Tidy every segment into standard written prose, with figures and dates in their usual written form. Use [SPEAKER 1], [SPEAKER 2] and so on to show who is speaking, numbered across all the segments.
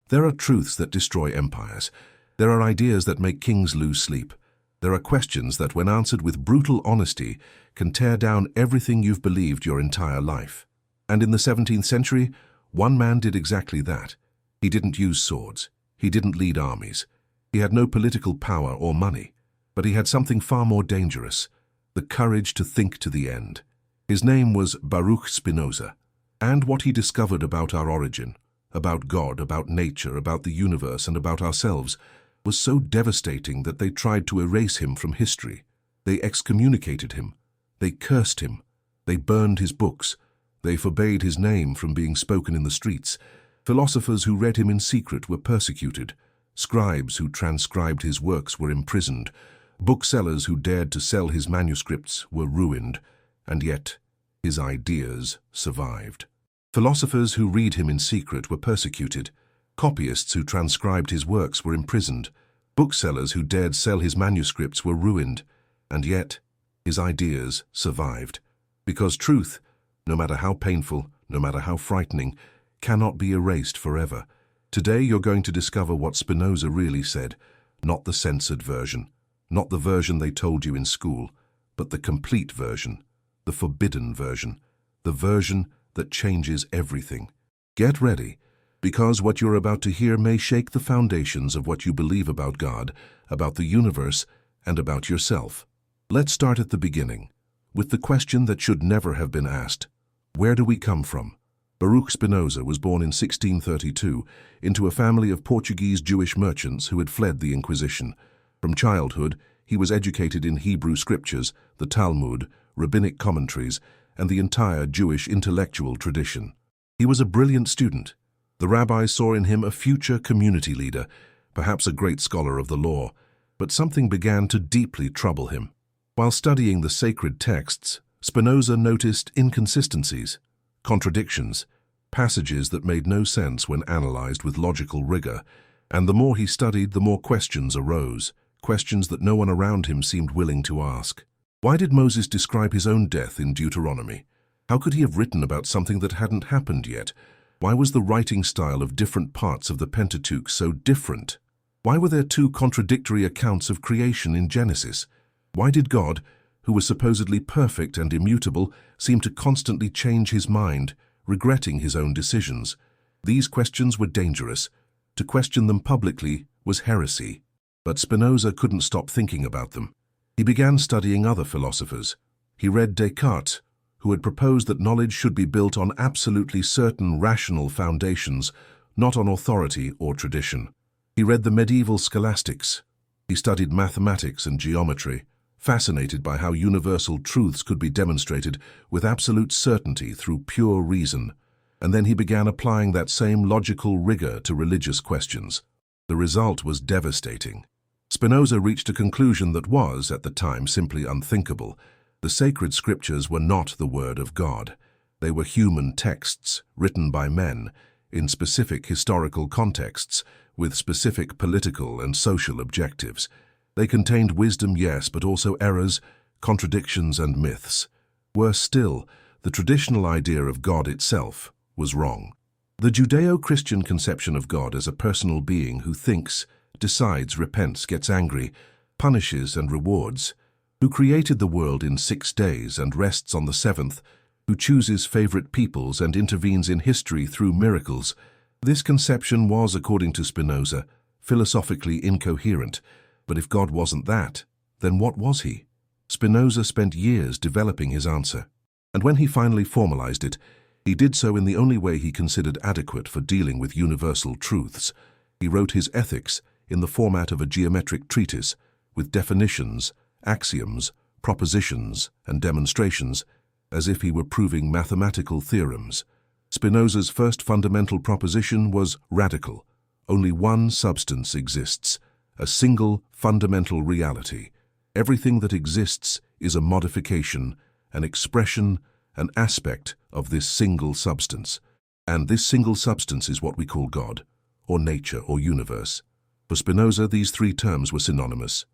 [SPEAKER 1] There are truths that destroy empires. There are ideas that make kings lose sleep. There are questions that, when answered with brutal honesty, can tear down everything you've believed your entire life. And in the 17th century, one man did exactly that. He didn't use swords. He didn't lead armies. He had no political power or money. But he had something far more dangerous: the courage to think to the end. His name was Baruch Spinoza. And what he discovered about our origin, about God, about nature, about the universe, and about ourselves, was so devastating that they tried to erase him from history. They excommunicated him. They cursed him. They burned his books. They forbade his name from being spoken in the streets. Philosophers who read him in secret were persecuted. Scribes who transcribed his works were imprisoned. Booksellers who dared to sell his manuscripts were ruined. And yet, his ideas survived. Philosophers who read him in secret were persecuted. Copyists who transcribed his works were imprisoned. Booksellers who dared sell his manuscripts were ruined. And yet, his ideas survived. Because truth, no matter how painful, no matter how frightening, cannot be erased forever. Today you're going to discover what Spinoza really said, not the censored version, not the version they told you in school, but the complete version, the forbidden version, the version that changes everything. Get ready, because what you're about to hear may shake the foundations of what you believe about God, about the universe, and about yourself. Let's start at the beginning, with the question that should never have been asked. Where do we come from? Baruch Spinoza was born in 1632 into a family of Portuguese Jewish merchants who had fled the Inquisition. From childhood, he was educated in Hebrew scriptures, the Talmud, rabbinic commentaries, and the entire Jewish intellectual tradition. He was a brilliant student. The rabbis saw in him a future community leader, perhaps a great scholar of the law, but something began to deeply trouble him. While studying the sacred texts, Spinoza noticed inconsistencies, contradictions, passages that made no sense when analyzed with logical rigor, and the more he studied, the more questions arose, questions that no one around him seemed willing to ask. Why did Moses describe his own death in Deuteronomy? How could he have written about something that hadn't happened yet? Why was the writing style of different parts of the Pentateuch so different? Why were there two contradictory accounts of creation in Genesis? Why did God, who was supposedly perfect and immutable, seem to constantly change his mind, regretting his own decisions? These questions were dangerous. To question them publicly was heresy. But Spinoza couldn't stop thinking about them. He began studying other philosophers. He read Descartes, who had proposed that knowledge should be built on absolutely certain rational foundations, not on authority or tradition. He read the medieval scholastics. He studied mathematics and geometry, fascinated by how universal truths could be demonstrated with absolute certainty through pure reason. And then he began applying that same logical rigor to religious questions. The result was devastating. Spinoza reached a conclusion that was, at the time, simply unthinkable. The sacred scriptures were not the word of God. They were human texts, written by men, in specific historical contexts, with specific political and social objectives. They contained wisdom, yes, but also errors, contradictions, and myths. Worse still, the traditional idea of God itself was wrong. The Judeo-Christian conception of God as a personal being who thinks, decides, repents, gets angry, punishes, and rewards, who created the world in 6 days and rests on the 7th, who chooses favorite peoples and intervenes in history through miracles. This conception was, according to Spinoza, philosophically incoherent. But if God wasn't that, then what was he? Spinoza spent years developing his answer. And when he finally formalized it, he did so in the only way he considered adequate for dealing with universal truths. He wrote his ethics in the format of a geometric treatise, with definitions, axioms, propositions, and demonstrations, as if he were proving mathematical theorems. Spinoza's first fundamental proposition was radical. Only one substance exists, a single fundamental reality. Everything that exists is a modification, an expression, an aspect of this single substance. And this single substance is what we call God, or nature, or universe. For Spinoza, these three terms were synonymous.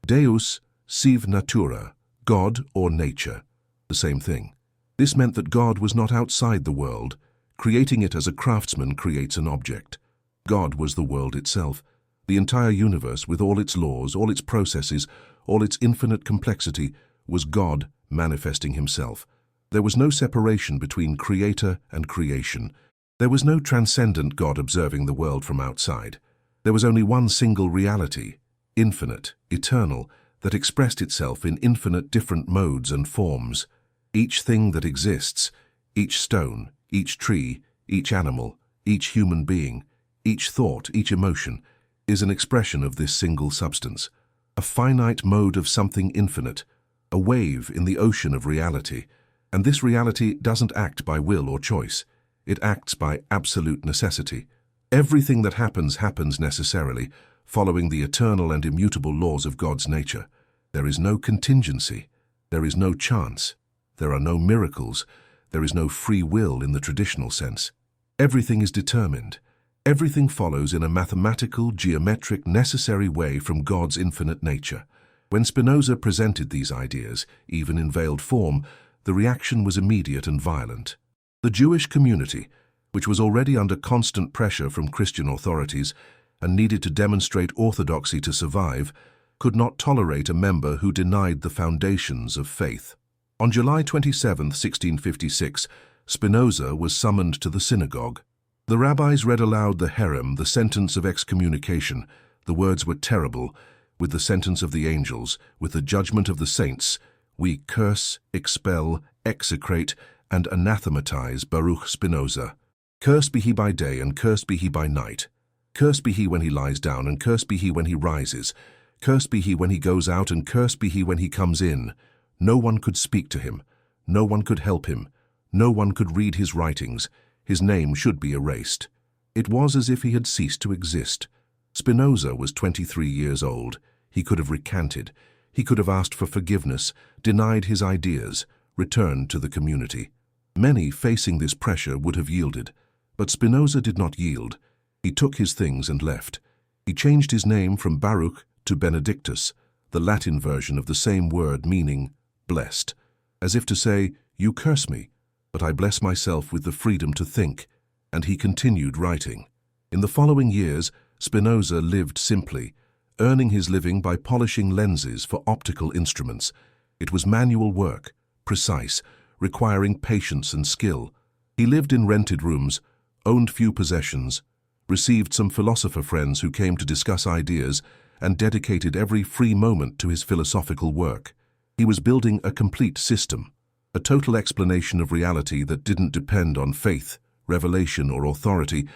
[SPEAKER 1] Deus sive natura, God or nature, the same thing. This meant that God was not outside the world, creating it as a craftsman creates an object. God was the world itself. The entire universe, with all its laws, all its processes, all its infinite complexity, was God manifesting himself. There was no separation between creator and creation. There was no transcendent God observing the world from outside. There was only one single reality, infinite, eternal, that expressed itself in infinite different modes and forms. Each thing that exists, each stone, each tree, each animal, each human being, each thought, each emotion, is an expression of this single substance, a finite mode of something infinite, a wave in the ocean of reality. And this reality doesn't act by will or choice. It acts by absolute necessity. Everything that happens necessarily, following the eternal and immutable laws of God's nature. There is no contingency. There is no chance. There are no miracles. There is no free will in the traditional sense. Everything is determined. Everything follows in a mathematical, geometric, necessary way from God's infinite nature. When Spinoza presented these ideas, even in veiled form, the reaction was immediate and violent. The Jewish community, which was already under constant pressure from Christian authorities and needed to demonstrate orthodoxy to survive, could not tolerate a member who denied the foundations of faith. On July 27, 1656, Spinoza was summoned to the synagogue. The rabbis read aloud the herem, the sentence of excommunication. The words were terrible. With the sentence of the angels, with the judgment of the saints, we curse, expel, execrate, and anathematize Baruch Spinoza. Cursed be he by day, and cursed be he by night. Cursed be he when he lies down, and cursed be he when he rises. Cursed be he when he goes out, and cursed be he when he comes in. No one could speak to him. No one could help him. No one could read his writings. His name should be erased. It was as if he had ceased to exist. Spinoza was 23 years old. He could have recanted. He could have asked for forgiveness, denied his ideas, returned to the community. Many facing this pressure would have yielded, but Spinoza did not yield. He took his things and left. He changed his name from Baruch to Benedictus, the Latin version of the same word meaning blessed, as if to say, you curse me, but I bless myself with the freedom to think, and he continued writing. In the following years, Spinoza lived simply, earning his living by polishing lenses for optical instruments. It was manual work, precise, requiring patience and skill. He lived in rented rooms, owned few possessions, received some philosopher friends who came to discuss ideas, and dedicated every free moment to his philosophical work. He was building a complete system, a total explanation of reality that didn't depend on faith, revelation, or authority,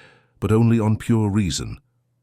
[SPEAKER 1] but only on pure reason.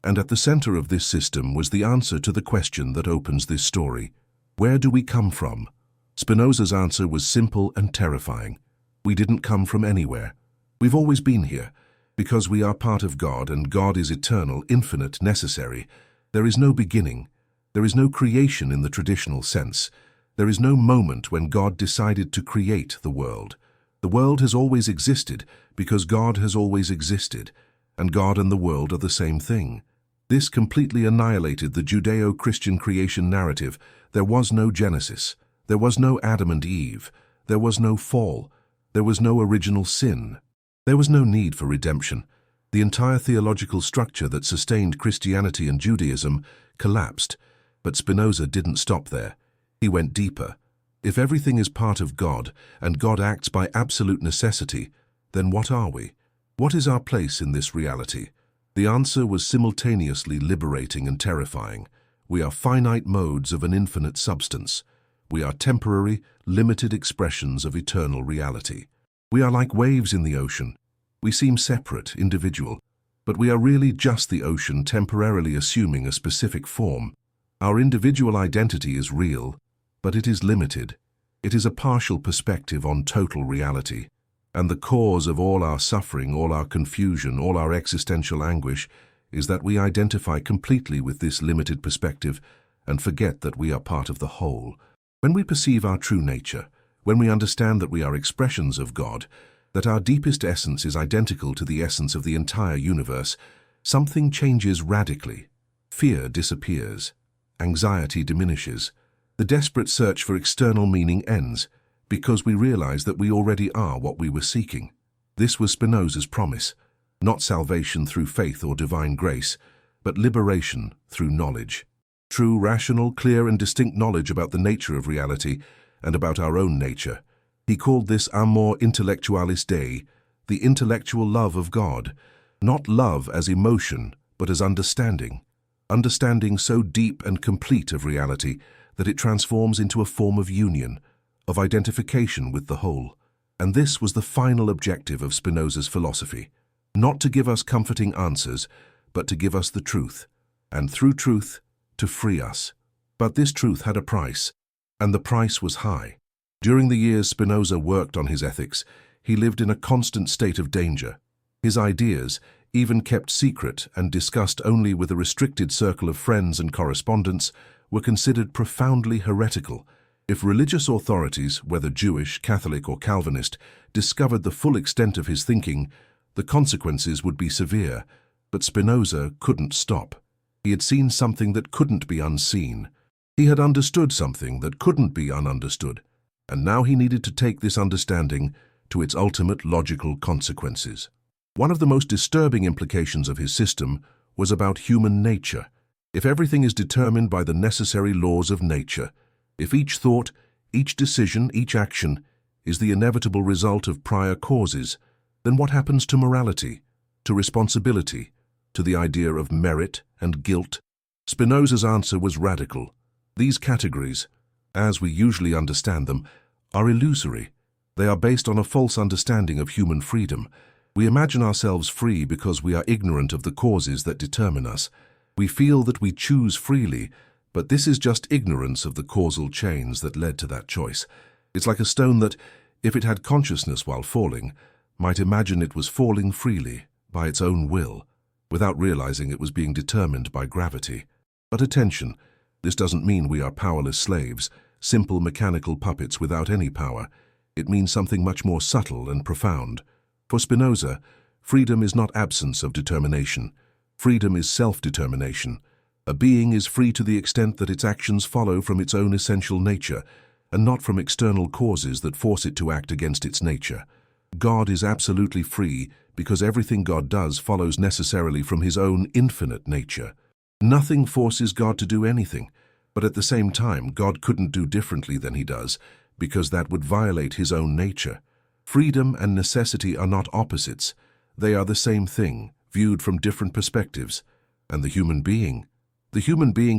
[SPEAKER 1] And at the center of this system was the answer to the question that opens this story. Where do we come from? Spinoza's answer was simple and terrifying. We didn't come from anywhere. We've always been here, because we are part of God, and God is eternal, infinite, necessary. There is no beginning. There is no creation in the traditional sense. There is no moment when God decided to create the world. The world has always existed because God has always existed, and God and the world are the same thing. This completely annihilated the Judeo-Christian creation narrative. There was no Genesis. There was no Adam and Eve. There was no fall. There was no original sin. There was no need for redemption. The entire theological structure that sustained Christianity and Judaism collapsed. But Spinoza didn't stop there. He went deeper. If everything is part of God, and God acts by absolute necessity, then what are we? What is our place in this reality? The answer was simultaneously liberating and terrifying. We are finite modes of an infinite substance. We are temporary, limited expressions of eternal reality. We are like waves in the ocean. We seem separate, individual, but we are really just the ocean temporarily assuming a specific form. Our individual identity is real, but it is limited. It is a partial perspective on total reality. And the cause of all our suffering, all our confusion, all our existential anguish is that we identify completely with this limited perspective and forget that we are part of the whole. When we perceive our true nature, when we understand that we are expressions of God, that our deepest essence is identical to the essence of the entire universe, something changes radically. Fear disappears. Anxiety diminishes. The desperate search for external meaning ends, because we realize that we already are what we were seeking. This was Spinoza's promise. Not salvation through faith or divine grace, but liberation through knowledge. True, rational, clear and distinct knowledge about the nature of reality and about our own nature. He called this amor intellectualis Dei, the intellectual love of God. Not love as emotion, but as understanding. Understanding so deep and complete of reality that it transforms into a form of union, of identification with the whole. And this was the final objective of Spinoza's philosophy. Not to give us comforting answers, but to give us the truth, and through truth, to free us. But this truth had a price, and the price was high. During the years Spinoza worked on his ethics, he lived in a constant state of danger. His ideas, even kept secret and discussed only with a restricted circle of friends and correspondents, were considered profoundly heretical. If religious authorities, whether Jewish, Catholic or Calvinist, discovered the full extent of his thinking, the consequences would be severe. But Spinoza couldn't stop. He had seen something that couldn't be unseen. He had understood something that couldn't be ununderstood. And now he needed to take this understanding to its ultimate logical consequences. One of the most disturbing implications of his system was about human nature. If everything is determined by the necessary laws of nature, if each thought, each decision, each action is the inevitable result of prior causes, then what happens to morality, to responsibility, to the idea of merit and guilt? Spinoza's answer was radical. These categories, as we usually understand them, are illusory. They are based on a false understanding of human freedom. We imagine ourselves free because we are ignorant of the causes that determine us. We feel that we choose freely, but this is just ignorance of the causal chains that led to that choice. It's like a stone that, if it had consciousness while falling, might imagine it was falling freely, by its own will, without realizing it was being determined by gravity. But attention, this doesn't mean we are powerless slaves, simple mechanical puppets without any power. It means something much more subtle and profound. For Spinoza, freedom is not absence of determination. Freedom is self-determination. A being is free to the extent that its actions follow from its own essential nature, and not from external causes that force it to act against its nature. God is absolutely free because everything God does follows necessarily from his own infinite nature. Nothing forces God to do anything, but at the same time, God couldn't do differently than he does, because that would violate his own nature. Freedom and necessity are not opposites. They are the same thing, viewed from different perspectives. And the human being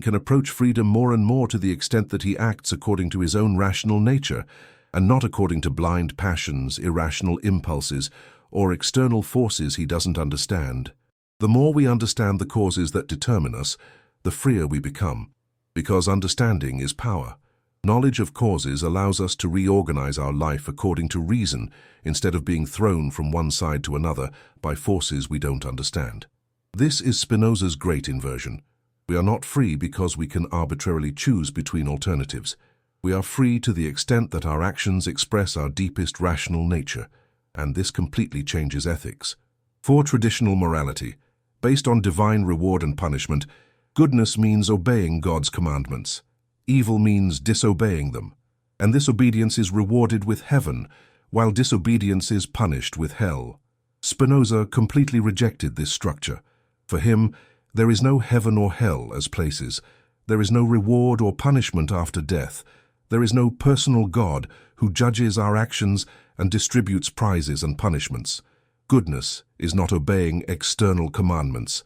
[SPEAKER 1] can approach freedom more and more to the extent that he acts according to his own rational nature, and not according to blind passions, irrational impulses, or external forces he doesn't understand. The more we understand the causes that determine us, the freer we become, because understanding is power. Knowledge of causes allows us to reorganize our life according to reason instead of being thrown from one side to another by forces we don't understand. This is Spinoza's great inversion. We are not free because we can arbitrarily choose between alternatives. We are free to the extent that our actions express our deepest rational nature, and this completely changes ethics. For traditional morality, based on divine reward and punishment, goodness means obeying God's commandments. Evil means disobeying them, and this obedience is rewarded with heaven, while disobedience is punished with hell. Spinoza completely rejected this structure. For him, there is no heaven or hell as places. There is no reward or punishment after death. There is no personal God who judges our actions and distributes prizes and punishments. Goodness is not obeying external commandments.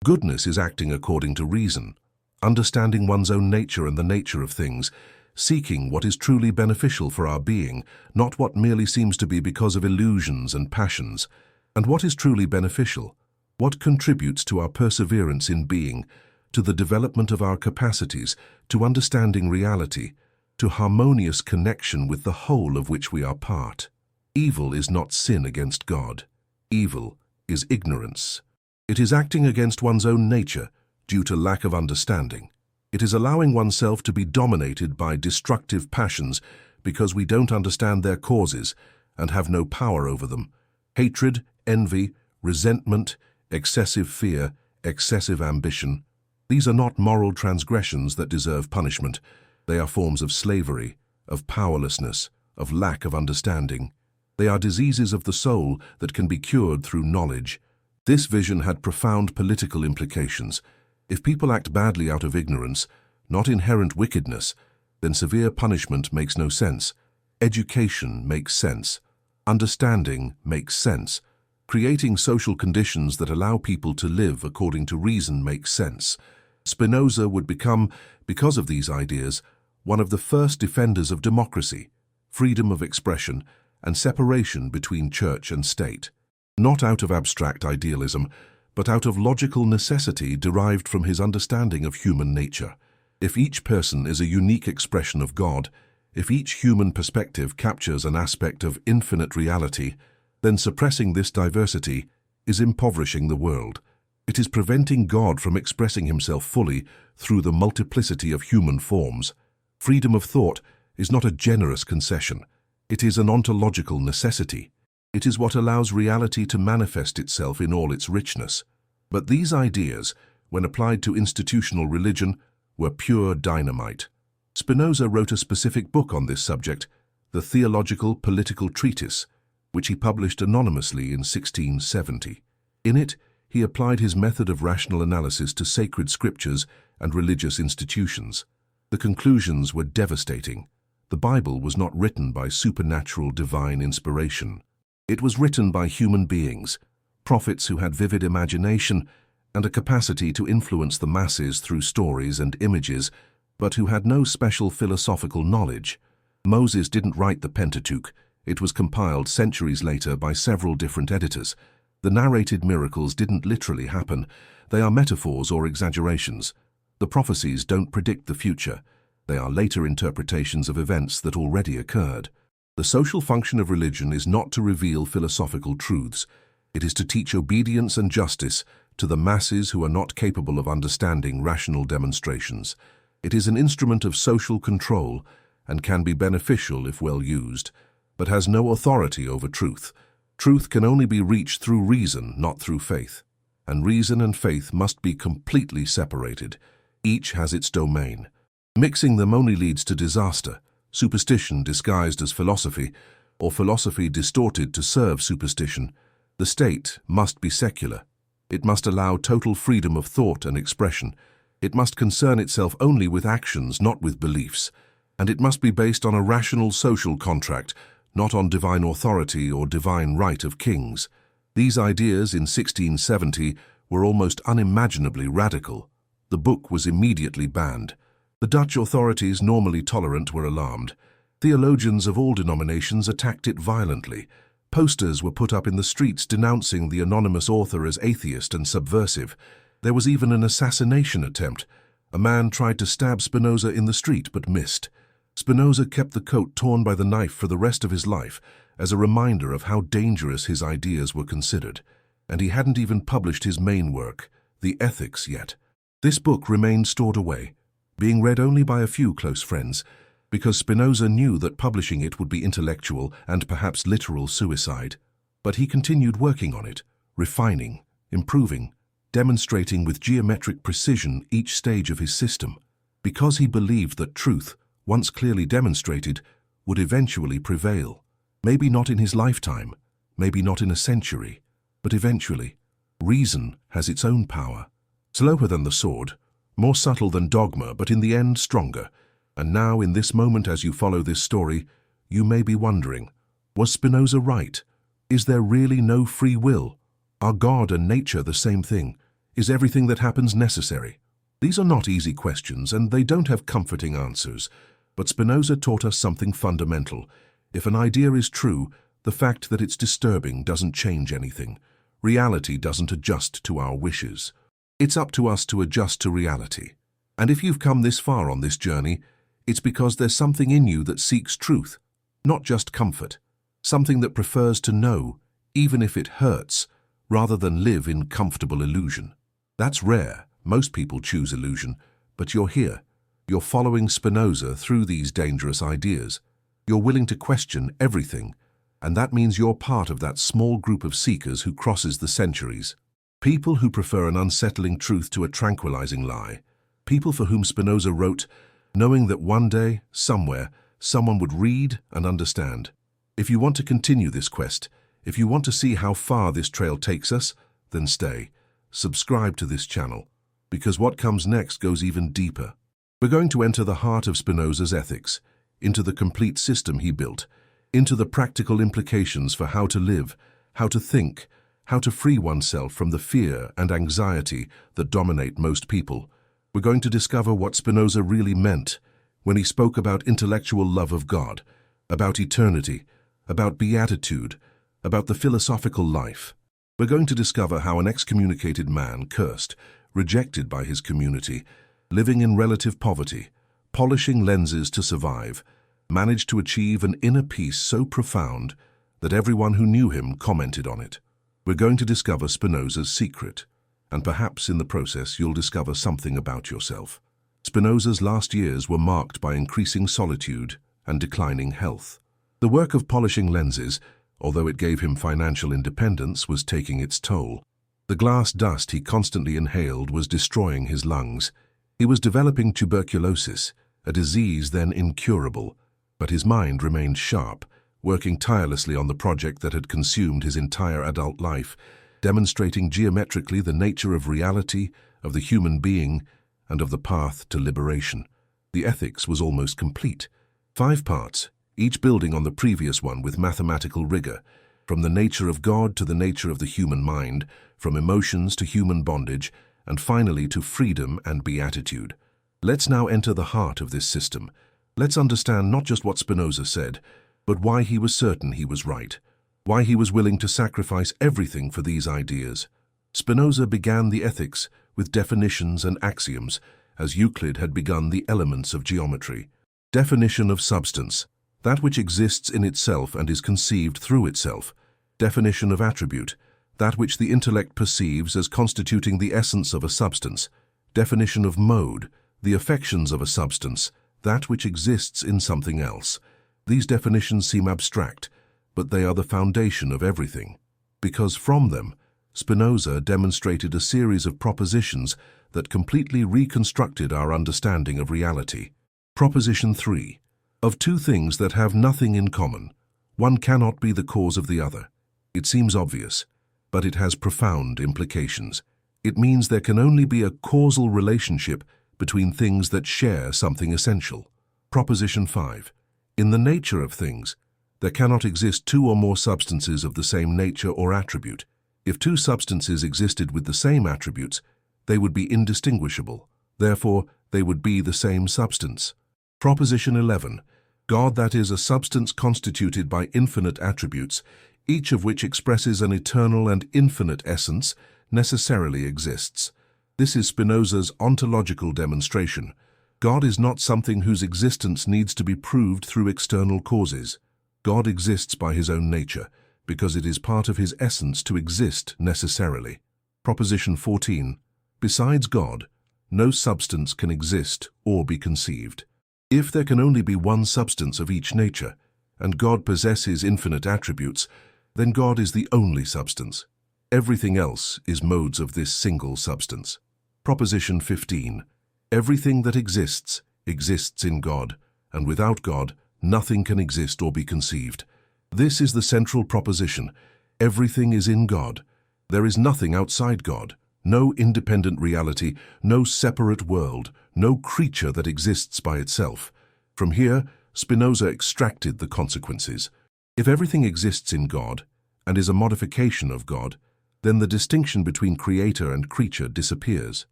[SPEAKER 1] Goodness is acting according to reason, understanding one's own nature and the nature of things, seeking what is truly beneficial for our being, not what merely seems to be because of illusions and passions. And what is truly beneficial? What contributes to our perseverance in being, to the development of our capacities, to understanding reality, to harmonious connection with the whole of which we are part? Evil is not sin against God. Evil is ignorance. It is acting against one's own nature due to lack of understanding. It is allowing oneself to be dominated by destructive passions because we don't understand their causes and have no power over them. Hatred, envy, resentment, excessive fear, excessive ambition. These are not moral transgressions that deserve punishment. They are forms of slavery, of powerlessness, of lack of understanding. They are diseases of the soul that can be cured through knowledge. This vision had profound political implications. If people act badly out of ignorance, not inherent wickedness, then severe punishment makes no sense. Education makes sense. Understanding makes sense. Creating social conditions that allow people to live according to reason makes sense. Spinoza would become, because of these ideas, one of the first defenders of democracy, freedom of expression, and separation between church and state. Not out of abstract idealism, but out of logical necessity derived from his understanding of human nature. If each person is a unique expression of God, if each human perspective captures an aspect of infinite reality, then suppressing this diversity is impoverishing the world. It is preventing God from expressing himself fully through the multiplicity of human forms. Freedom of thought is not a generous concession. It is an ontological necessity. It is what allows reality to manifest itself in all its richness. But these ideas, when applied to institutional religion, were pure dynamite. Spinoza wrote a specific book on this subject, the Theological Political Treatise, which he published anonymously in 1670. In it, he applied his method of rational analysis to sacred scriptures and religious institutions. The conclusions were devastating. The Bible was not written by supernatural divine inspiration. It was written by human beings, prophets who had vivid imagination and a capacity to influence the masses through stories and images, but who had no special philosophical knowledge. Moses didn't write the Pentateuch. It was compiled centuries later by several different editors. The narrated miracles didn't literally happen. They are metaphors or exaggerations. The prophecies don't predict the future. They are later interpretations of events that already occurred. The social function of religion is not to reveal philosophical truths. It is to teach obedience and justice to the masses who are not capable of understanding rational demonstrations. It is an instrument of social control and can be beneficial if well used, but has no authority over truth. Truth can only be reached through reason, not through faith. And reason and faith must be completely separated. Each has its domain. Mixing them only leads to disaster, superstition disguised as philosophy, or philosophy distorted to serve superstition. The state must be secular. It must allow total freedom of thought and expression. It must concern itself only with actions, not with beliefs. And it must be based on a rational social contract, not on divine authority or divine right of kings. These ideas in 1670 were almost unimaginably radical. The book was immediately banned. The Dutch authorities, normally tolerant, were alarmed. Theologians of all denominations attacked it violently. Posters were put up in the streets denouncing the anonymous author as atheist and subversive. There was even an assassination attempt. A man tried to stab Spinoza in the street but missed. Spinoza kept the coat torn by the knife for the rest of his life as a reminder of how dangerous his ideas were considered. And he hadn't even published his main work, the Ethics, yet. This book remained stored away, being read only by a few close friends, because Spinoza knew that publishing it would be intellectual and perhaps literal suicide. But he continued working on it, refining, improving, demonstrating with geometric precision each stage of his system, because he believed that truth, once clearly demonstrated, would eventually prevail. Maybe not in his lifetime, maybe not in a century, but eventually. Reason has its own power, slower than the sword, more subtle than dogma, but in the end stronger. And now, in this moment as you follow this story, you may be wondering, was Spinoza right? Is there really no free will? Are God and nature the same thing? Is everything that happens necessary? These are not easy questions, and they don't have comforting answers. But Spinoza taught us something fundamental. If an idea is true, the fact that it's disturbing doesn't change anything. Reality doesn't adjust to our wishes. It's up to us to adjust to reality. And if you've come this far on this journey, it's because there's something in you that seeks truth, not just comfort, something that prefers to know, even if it hurts, rather than live in comfortable illusion. That's rare. Most people choose illusion, but you're here. You're following Spinoza through these dangerous ideas. You're willing to question everything, and that means you're part of that small group of seekers who crosses the centuries. People who prefer an unsettling truth to a tranquilizing lie. People for whom Spinoza wrote, knowing that one day, somewhere, someone would read and understand. If you want to continue this quest, if you want to see how far this trail takes us, then stay. Subscribe to this channel, because what comes next goes even deeper. We're going to enter the heart of Spinoza's ethics, into the complete system he built, into the practical implications for how to live, how to think, how to free oneself from the fear and anxiety that dominate most people. We're going to discover what Spinoza really meant when he spoke about intellectual love of God, about eternity, about beatitude, about the philosophical life. We're going to discover how an excommunicated man, cursed, rejected by his community, living in relative poverty, polishing lenses to survive, managed to achieve an inner peace so profound that everyone who knew him commented on it. We're going to discover Spinoza's secret, and perhaps in the process you'll discover something about yourself. Spinoza's last years were marked by increasing solitude and declining health. The work of polishing lenses, although it gave him financial independence, was taking its toll. The glass dust he constantly inhaled was destroying his lungs. He was developing tuberculosis, a disease then incurable, but his mind remained sharp, working tirelessly on the project that had consumed his entire adult life, demonstrating geometrically the nature of reality, of the human being, and of the path to liberation. The ethics was almost complete. 5 parts, each building on the previous one with mathematical rigor, from the nature of God to the nature of the human mind, from emotions to human bondage, and finally to freedom and beatitude. Let's now enter the heart of this system. Let's understand not just what Spinoza said, but why he was certain he was right, why he was willing to sacrifice everything for these ideas. Spinoza began the ethics with definitions and axioms, as Euclid had begun the elements of geometry. Definition of substance, that which exists in itself and is conceived through itself. Definition of attribute, that which the intellect perceives as constituting the essence of a substance. Definition of mode, the affections of a substance, that which exists in something else. These definitions seem abstract, but they are the foundation of everything, because from them, Spinoza demonstrated a series of propositions that completely reconstructed our understanding of reality. Proposition 3. Of two things that have nothing in common, one cannot be the cause of the other. It seems obvious, but it has profound implications. It means there can only be a causal relationship between things that share something essential. Proposition 5. In the nature of things, there cannot exist two or more substances of the same nature or attribute. If two substances existed with the same attributes, they would be indistinguishable. Therefore, they would be the same substance. Proposition 11. God, that is, a substance constituted by infinite attributes, each of which expresses an eternal and infinite essence, necessarily exists. This is Spinoza's ontological demonstration. God is not something whose existence needs to be proved through external causes. God exists by his own nature, because it is part of his essence to exist necessarily. Proposition 14. Besides God, no substance can exist or be conceived. If there can only be one substance of each nature, and God possesses infinite attributes, then God is the only substance. Everything else is modes of this single substance. Proposition 15. Everything that exists, exists in God, and without God, nothing can exist or be conceived. This is the central proposition. Everything is in God. There is nothing outside God, no independent reality, no separate world, no creature that exists by itself. From here, Spinoza extracted the consequences. If everything exists in God and is a modification of God, then the distinction between creator and creature disappears.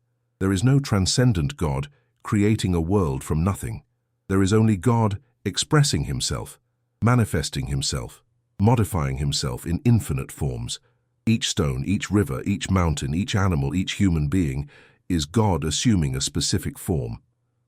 [SPEAKER 1] There is no transcendent God creating a world from nothing. There is only God expressing himself, manifesting himself, modifying himself in infinite forms. Each stone, each river, each mountain, each animal, each human being is God assuming a specific form.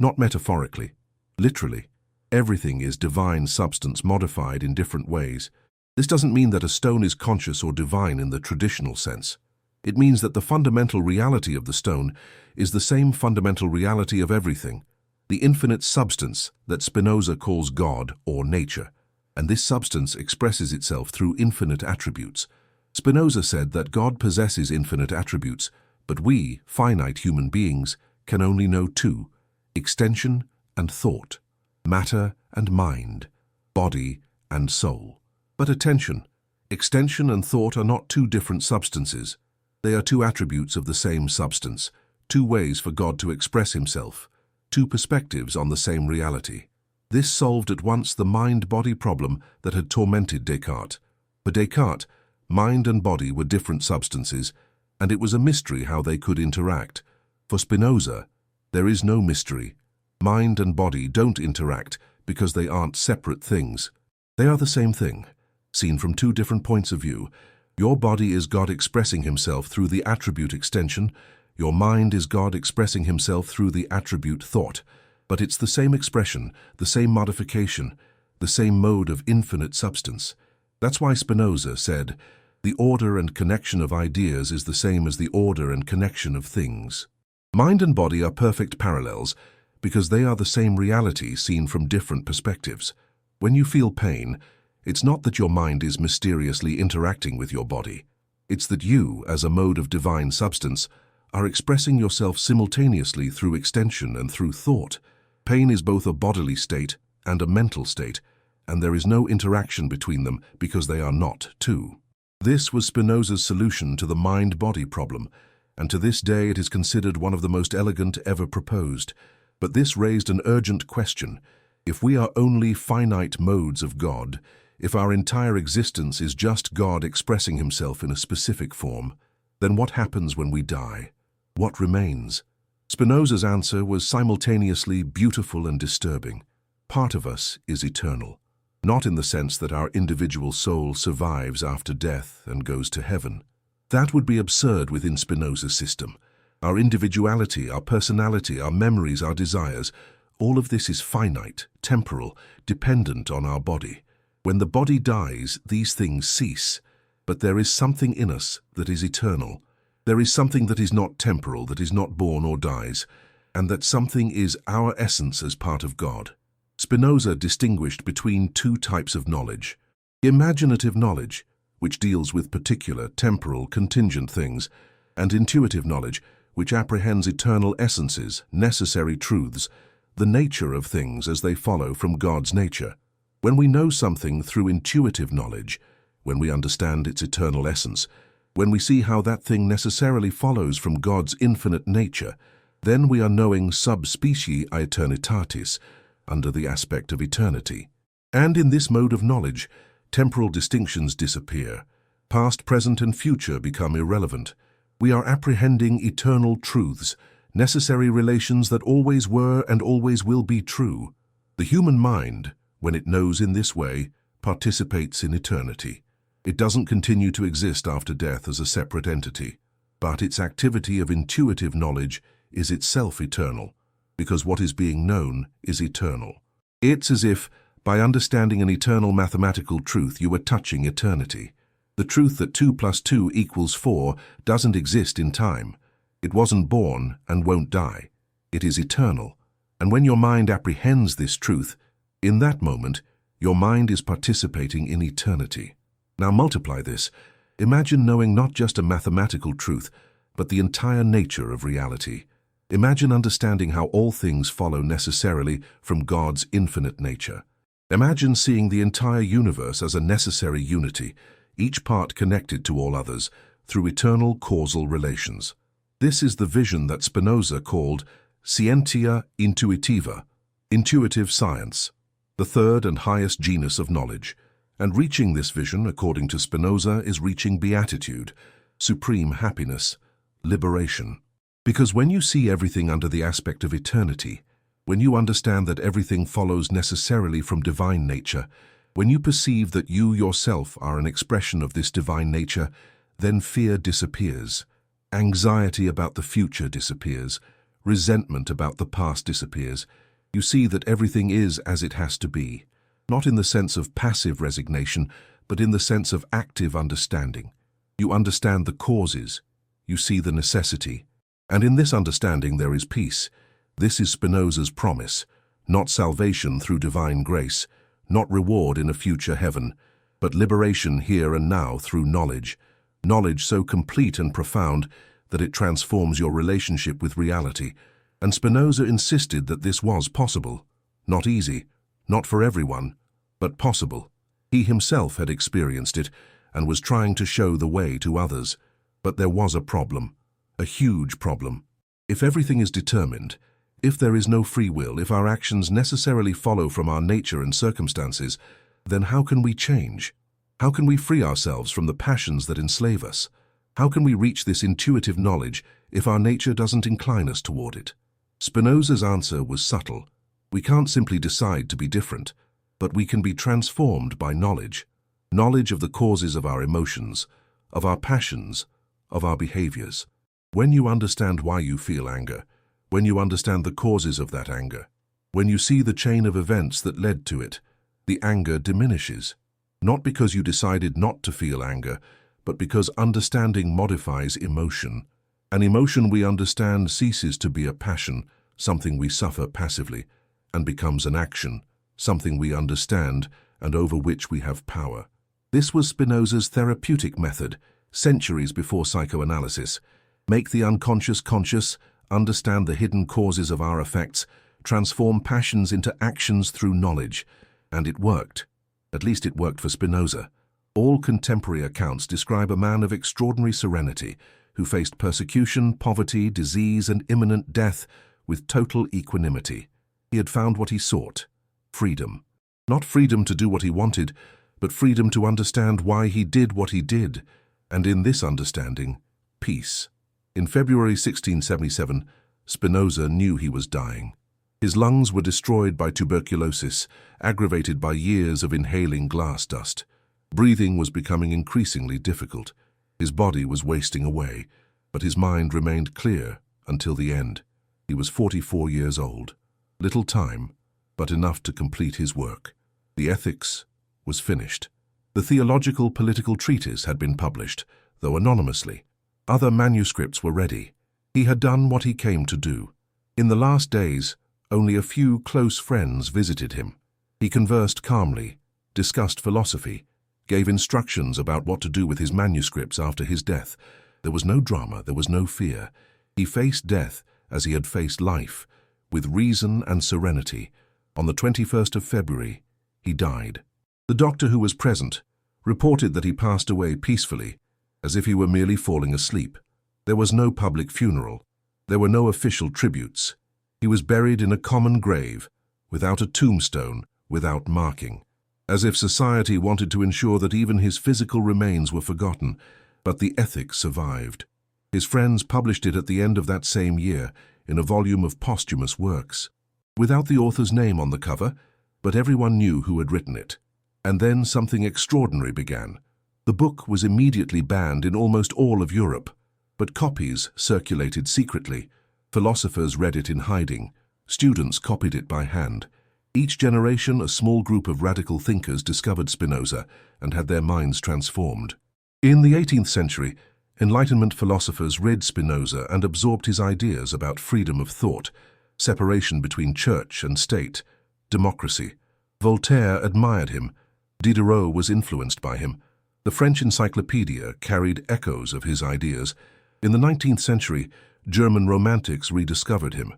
[SPEAKER 1] Not metaphorically, literally. Everything is divine substance modified in different ways. This doesn't mean that a stone is conscious or divine in the traditional sense. It means that the fundamental reality of the stone is the same fundamental reality of everything, the infinite substance that Spinoza calls God or nature, and this substance expresses itself through infinite attributes. Spinoza said that God possesses infinite attributes, but we, finite human beings, can only know two: extension and thought, matter and mind, body and soul. But attention, extension and thought are not two different substances. They are two attributes of the same substance, two ways for God to express himself, two perspectives on the same reality. This solved at once the mind-body problem that had tormented Descartes. For Descartes, mind and body were different substances, and it was a mystery how they could interact. For Spinoza, there is no mystery. Mind and body don't interact because they aren't separate things. They are the same thing, seen from two different points of view. Your body is God expressing himself through the attribute extension. Your mind is God expressing himself through the attribute thought. But it's the same expression, the same modification, the same mode of infinite substance. That's why Spinoza said, the order and connection of ideas is the same as the order and connection of things. Mind and body are perfect parallels because they are the same reality seen from different perspectives. When you feel pain, it's not that your mind is mysteriously interacting with your body. It's that you, as a mode of divine substance, are expressing yourself simultaneously through extension and through thought. Pain is both a bodily state and a mental state, and there is no interaction between them because they are not two. This was Spinoza's solution to the mind-body problem, and to this day it is considered one of the most elegant ever proposed. But this raised an urgent question. If we are only finite modes of God, if our entire existence is just God expressing himself in a specific form, then what happens when we die? What remains? Spinoza's answer was simultaneously beautiful and disturbing. Part of us is eternal, not in the sense that our individual soul survives after death and goes to heaven. That would be absurd within Spinoza's system. Our individuality, our personality, our memories, our desires, all of this is finite, temporal, dependent on our body. When the body dies, these things cease, but there is something in us that is eternal. There is something that is not temporal, that is not born or dies, and that something is our essence as part of God. Spinoza distinguished between two types of knowledge. Imaginative knowledge, which deals with particular, temporal, contingent things, and intuitive knowledge, which apprehends eternal essences, necessary truths, the nature of things as they follow from God's nature. When we know something through intuitive knowledge, when we understand its eternal essence, when we see how that thing necessarily follows from God's infinite nature, then we are knowing sub specie aeternitatis, under the aspect of eternity. And in this mode of knowledge, temporal distinctions disappear. Past, present, and future become irrelevant. We are apprehending eternal truths, necessary relations that always were and always will be true. The human mind, when it knows in this way, participates in eternity. It doesn't continue to exist after death as a separate entity, but its activity of intuitive knowledge is itself eternal, because what is being known is eternal. It's as if, by understanding an eternal mathematical truth, you were touching eternity. The truth that 2 + 2 = 4 doesn't exist in time. It wasn't born and won't die. It is eternal. And when your mind apprehends this truth, in that moment, your mind is participating in eternity. Now multiply this. Imagine knowing not just a mathematical truth, but the entire nature of reality. Imagine understanding how all things follow necessarily from God's infinite nature. Imagine seeing the entire universe as a necessary unity, each part connected to all others, through eternal causal relations. This is the vision that Spinoza called scientia intuitiva, intuitive science, the third and highest genus of knowledge. And reaching this vision, according to Spinoza, is reaching beatitude, supreme happiness, liberation. Because when you see everything under the aspect of eternity, when you understand that everything follows necessarily from divine nature, when you perceive that you yourself are an expression of this divine nature, then fear disappears, anxiety about the future disappears, resentment about the past disappears. You see that everything is as it has to be. Not in the sense of passive resignation, but in the sense of active understanding. You understand the causes, you see the necessity, and in this understanding there is peace. This is Spinoza's promise, not salvation through divine grace, not reward in a future heaven, but liberation here and now through knowledge, knowledge so complete and profound that it transforms your relationship with reality. And Spinoza insisted that this was possible, not easy, not for everyone, but possible. He himself had experienced it and was trying to show the way to others. But there was a problem, a huge problem. If everything is determined, if there is no free will, if our actions necessarily follow from our nature and circumstances, then how can we change? How can we free ourselves from the passions that enslave us? How can we reach this intuitive knowledge if our nature doesn't incline us toward it? Spinoza's answer was subtle. We can't simply decide to be different, but we can be transformed by knowledge. Knowledge of the causes of our emotions, of our passions, of our behaviors. When you understand why you feel anger, when you understand the causes of that anger, when you see the chain of events that led to it, the anger diminishes. Not because you decided not to feel anger, but because understanding modifies emotion. An emotion we understand ceases to be a passion, something we suffer passively, and becomes an action, something we understand and over which we have power. This was Spinoza's therapeutic method, centuries before psychoanalysis. Make the unconscious conscious, understand the hidden causes of our effects, transform passions into actions through knowledge. And it worked. At least it worked for Spinoza. All contemporary accounts describe a man of extraordinary serenity, who faced persecution, poverty, disease, and imminent death with total equanimity. He had found what he sought: freedom. Not freedom to do what he wanted, but freedom to understand why he did what he did, and in this understanding, peace. In February 1677, Spinoza knew he was dying. His lungs were destroyed by tuberculosis, aggravated by years of inhaling glass dust. Breathing was becoming increasingly difficult. His body was wasting away, but his mind remained clear until the end. He was 44 years old. Little time, but enough to complete his work. The Ethics was finished. The theological political treatise had been published, though anonymously. Other manuscripts were ready. He had done what he came to do. In the last days, only a few close friends visited him. He conversed calmly, discussed philosophy, gave instructions about what to do with his manuscripts after his death. There was no drama, there was no fear. He faced death as he had faced life, with reason and serenity. On the 21st of February, he died. The doctor who was present reported that he passed away peacefully, as if he were merely falling asleep. There was no public funeral. There were no official tributes. He was buried in a common grave, without a tombstone, without marking, as if society wanted to ensure that even his physical remains were forgotten, but the Ethics survived. His friends published it at the end of that same year in a volume of posthumous works, without the author's name on the cover, but everyone knew who had written it. And then something extraordinary began. The book was immediately banned in almost all of Europe, but copies circulated secretly. Philosophers read it in hiding. Students copied it by hand. Each generation, a small group of radical thinkers discovered Spinoza and had their minds transformed. In the 18th century, Enlightenment philosophers read Spinoza and absorbed his ideas about freedom of thought, separation between church and state, democracy. Voltaire admired him. Diderot was influenced by him. The French encyclopedia carried echoes of his ideas. In the 19th century, German romantics rediscovered him.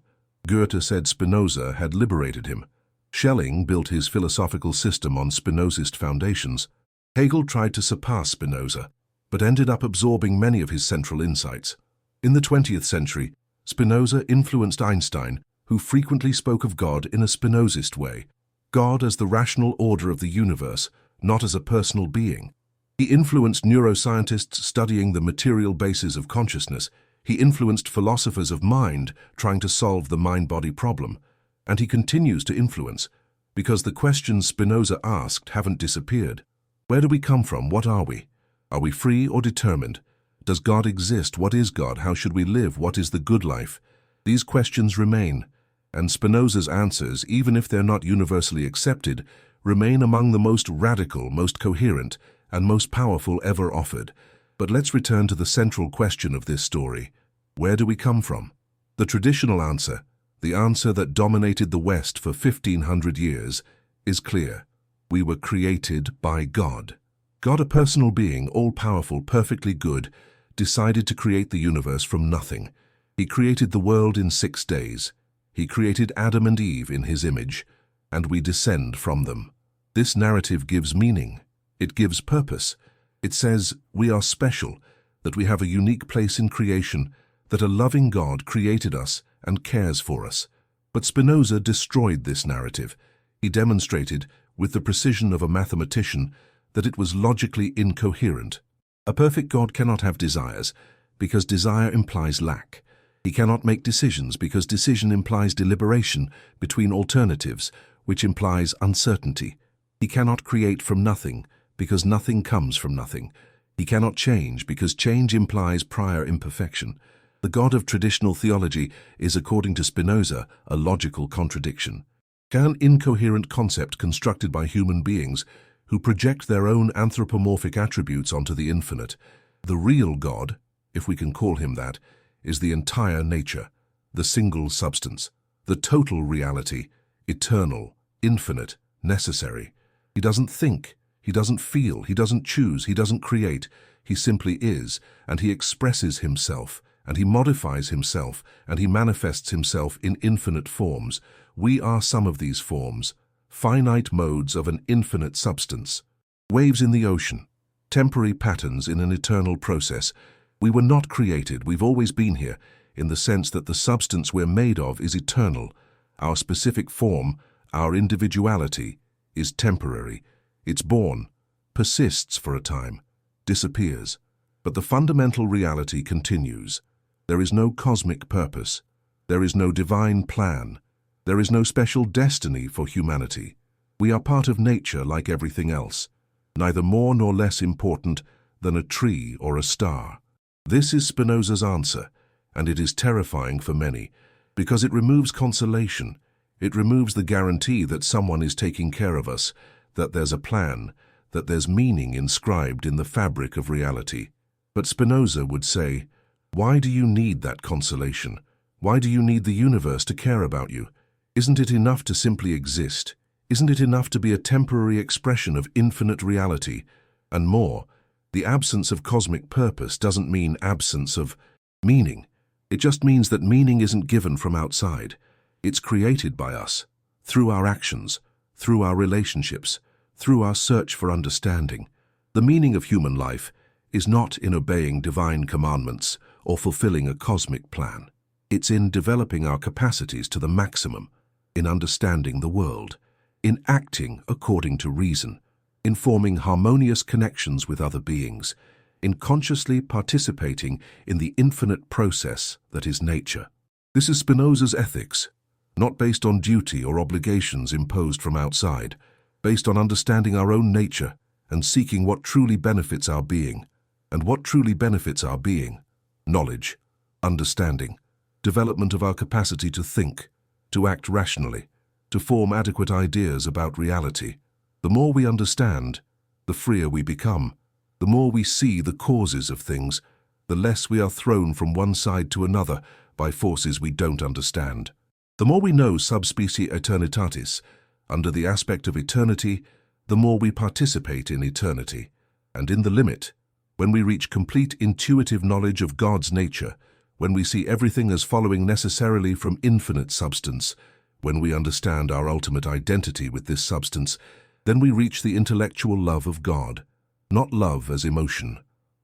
[SPEAKER 1] Goethe said Spinoza had liberated him. Schelling built his philosophical system on Spinozist foundations. Hegel tried to surpass Spinoza, but ended up absorbing many of his central insights. In the 20th century, Spinoza influenced Einstein, who frequently spoke of God in a Spinozist way. God as the rational order of the universe, not as a personal being. He influenced neuroscientists studying the material basis of consciousness. He influenced philosophers of mind trying to solve the mind-body problem. And he continues to influence, because the questions Spinoza asked haven't disappeared. Where do we come from? What are we? Are we free or determined? Does God exist? What is God? How should we live? What is the good life? These questions remain, and Spinoza's answers, even if they're not universally accepted, remain among the most radical, most coherent, and most powerful ever offered. But let's return to the central question of this story. Where do we come from? The traditional answer, the answer that dominated the West for 1500 years, is clear. We were created by God. God, a personal being, all-powerful, perfectly good, decided to create the universe from nothing. He created the world in 6 days. He created Adam and Eve in his image, and we descend from them. This narrative gives meaning. It gives purpose. It says we are special, that we have a unique place in creation, that a loving God created us and cares for us. But Spinoza destroyed this narrative. He demonstrated, with the precision of a mathematician, that it was logically incoherent. A perfect God cannot have desires, because desire implies lack. He cannot make decisions, because decision implies deliberation between alternatives, which implies uncertainty. He cannot create from nothing, because nothing comes from nothing. He cannot change, because change implies prior imperfection. The God of traditional theology is, according to Spinoza, a logical contradiction. An incoherent concept constructed by human beings who project their own anthropomorphic attributes onto the infinite. The real God, if we can call him that, is the entire nature, the single substance, the total reality, eternal, infinite, necessary. He doesn't think, he doesn't feel, he doesn't choose, he doesn't create. He simply is, and he expresses himself, and he modifies himself, and he manifests himself in infinite forms. We are some of these forms, finite modes of an infinite substance. Waves in the ocean, temporary patterns in an eternal process. We were not created, we've always been here, in the sense that the substance we're made of is eternal. Our specific form, our individuality, is temporary. It's born, persists for a time, disappears. But the fundamental reality continues. There is no cosmic purpose. There is no divine plan. There is no special destiny for humanity. We are part of nature like everything else, neither more nor less important than a tree or a star. This is Spinoza's answer, and it is terrifying for many, because it removes consolation. It removes the guarantee that someone is taking care of us, that there's a plan, that there's meaning inscribed in the fabric of reality. But Spinoza would say, why do you need that consolation? Why do you need the universe to care about you? Isn't it enough to simply exist? Isn't it enough to be a temporary expression of infinite reality? And more, the absence of cosmic purpose doesn't mean absence of meaning. It just means that meaning isn't given from outside. It's created by us, through our actions, through our relationships, through our search for understanding. The meaning of human life is not in obeying divine commandments or fulfilling a cosmic plan. It's in developing our capacities to the maximum, in understanding the world, in acting according to reason, in forming harmonious connections with other beings, in consciously participating in the infinite process that is nature. This is Spinoza's ethics, not based on duty or obligations imposed from outside, based on understanding our own nature and seeking what truly benefits our being. And what truly benefits our being? Knowledge, understanding, development of our capacity to think, to act rationally, to form adequate ideas about reality. The more we understand, the freer we become. The more we see the causes of things, the less we are thrown from one side to another by forces we don't understand. The more we know sub specie aeternitatis, under the aspect of eternity, the more we participate in eternity. And in the limit, when we reach complete intuitive knowledge of God's nature, when we see everything as following necessarily from infinite substance, when we understand our ultimate identity with this substance, then we reach the intellectual love of God, not love as emotion,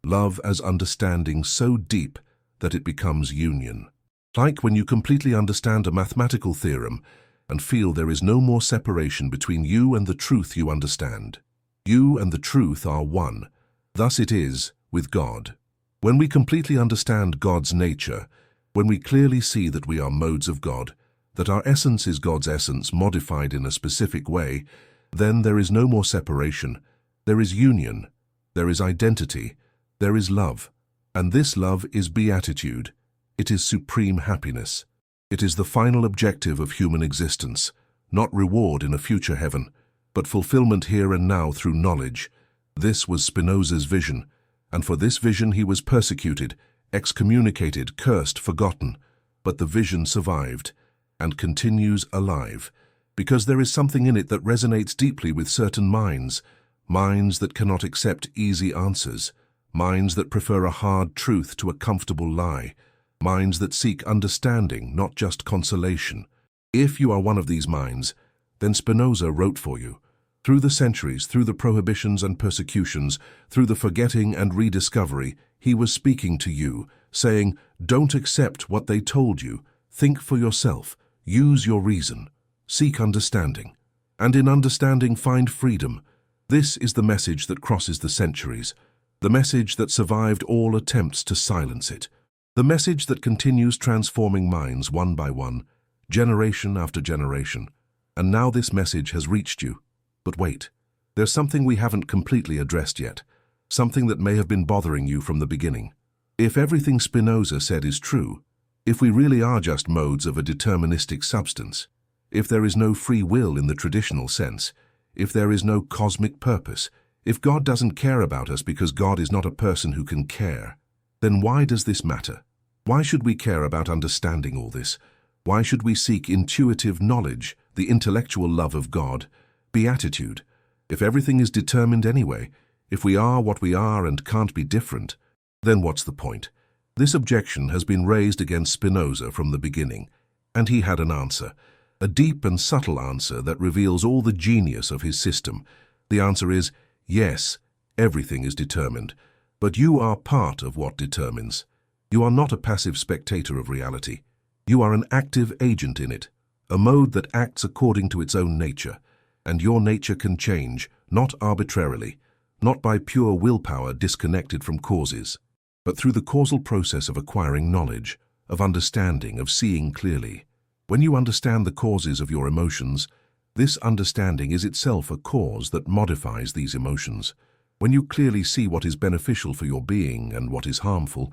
[SPEAKER 1] love as understanding so deep that it becomes union. Like when you completely understand a mathematical theorem and feel there is no more separation between you and the truth you understand. You and the truth are one. Thus it is with God. When we completely understand God's nature, when we clearly see that we are modes of God, that our essence is God's essence modified in a specific way, then there is no more separation. There is union, there is identity, there is love. And this love is beatitude. It is supreme happiness. It is the final objective of human existence, not reward in a future heaven, but fulfillment here and now through knowledge. This was Spinoza's vision, and for this vision he was persecuted, excommunicated, cursed, forgotten. But the vision survived and continues alive, because there is something in it that resonates deeply with certain minds, minds that cannot accept easy answers, minds that prefer a hard truth to a comfortable lie, minds that seek understanding, not just consolation. If you are one of these minds, then Spinoza wrote for you. Through the centuries, through the prohibitions and persecutions, through the forgetting and rediscovery, he was speaking to you, saying, don't accept what they told you. Think for yourself. Use your reason. Seek understanding. And in understanding, find freedom. This is the message that crosses the centuries, the message that survived all attempts to silence it, the message that continues transforming minds one by one, generation after generation. And now this message has reached you. But wait, there's something we haven't completely addressed yet, something that may have been bothering you from the beginning. If everything Spinoza said is true, if we really are just modes of a deterministic substance, if there is no free will in the traditional sense, if there is no cosmic purpose, if God doesn't care about us because God is not a person who can care, then why does this matter? Why should we care about understanding all this? Why should we seek intuitive knowledge, the intellectual love of God, beatitude? If everything is determined anyway, if we are what we are and can't be different, then what's the point? This objection has been raised against Spinoza from the beginning, and he had an answer, a deep and subtle answer that reveals all the genius of his system. The answer is, yes, everything is determined, but you are part of what determines. You are not a passive spectator of reality. You are an active agent in it, a mode that acts according to its own nature, and your nature can change, not arbitrarily, not by pure willpower disconnected from causes, but through the causal process of acquiring knowledge, of understanding, of seeing clearly. When you understand the causes of your emotions, this understanding is itself a cause that modifies these emotions. When you clearly see what is beneficial for your being and what is harmful,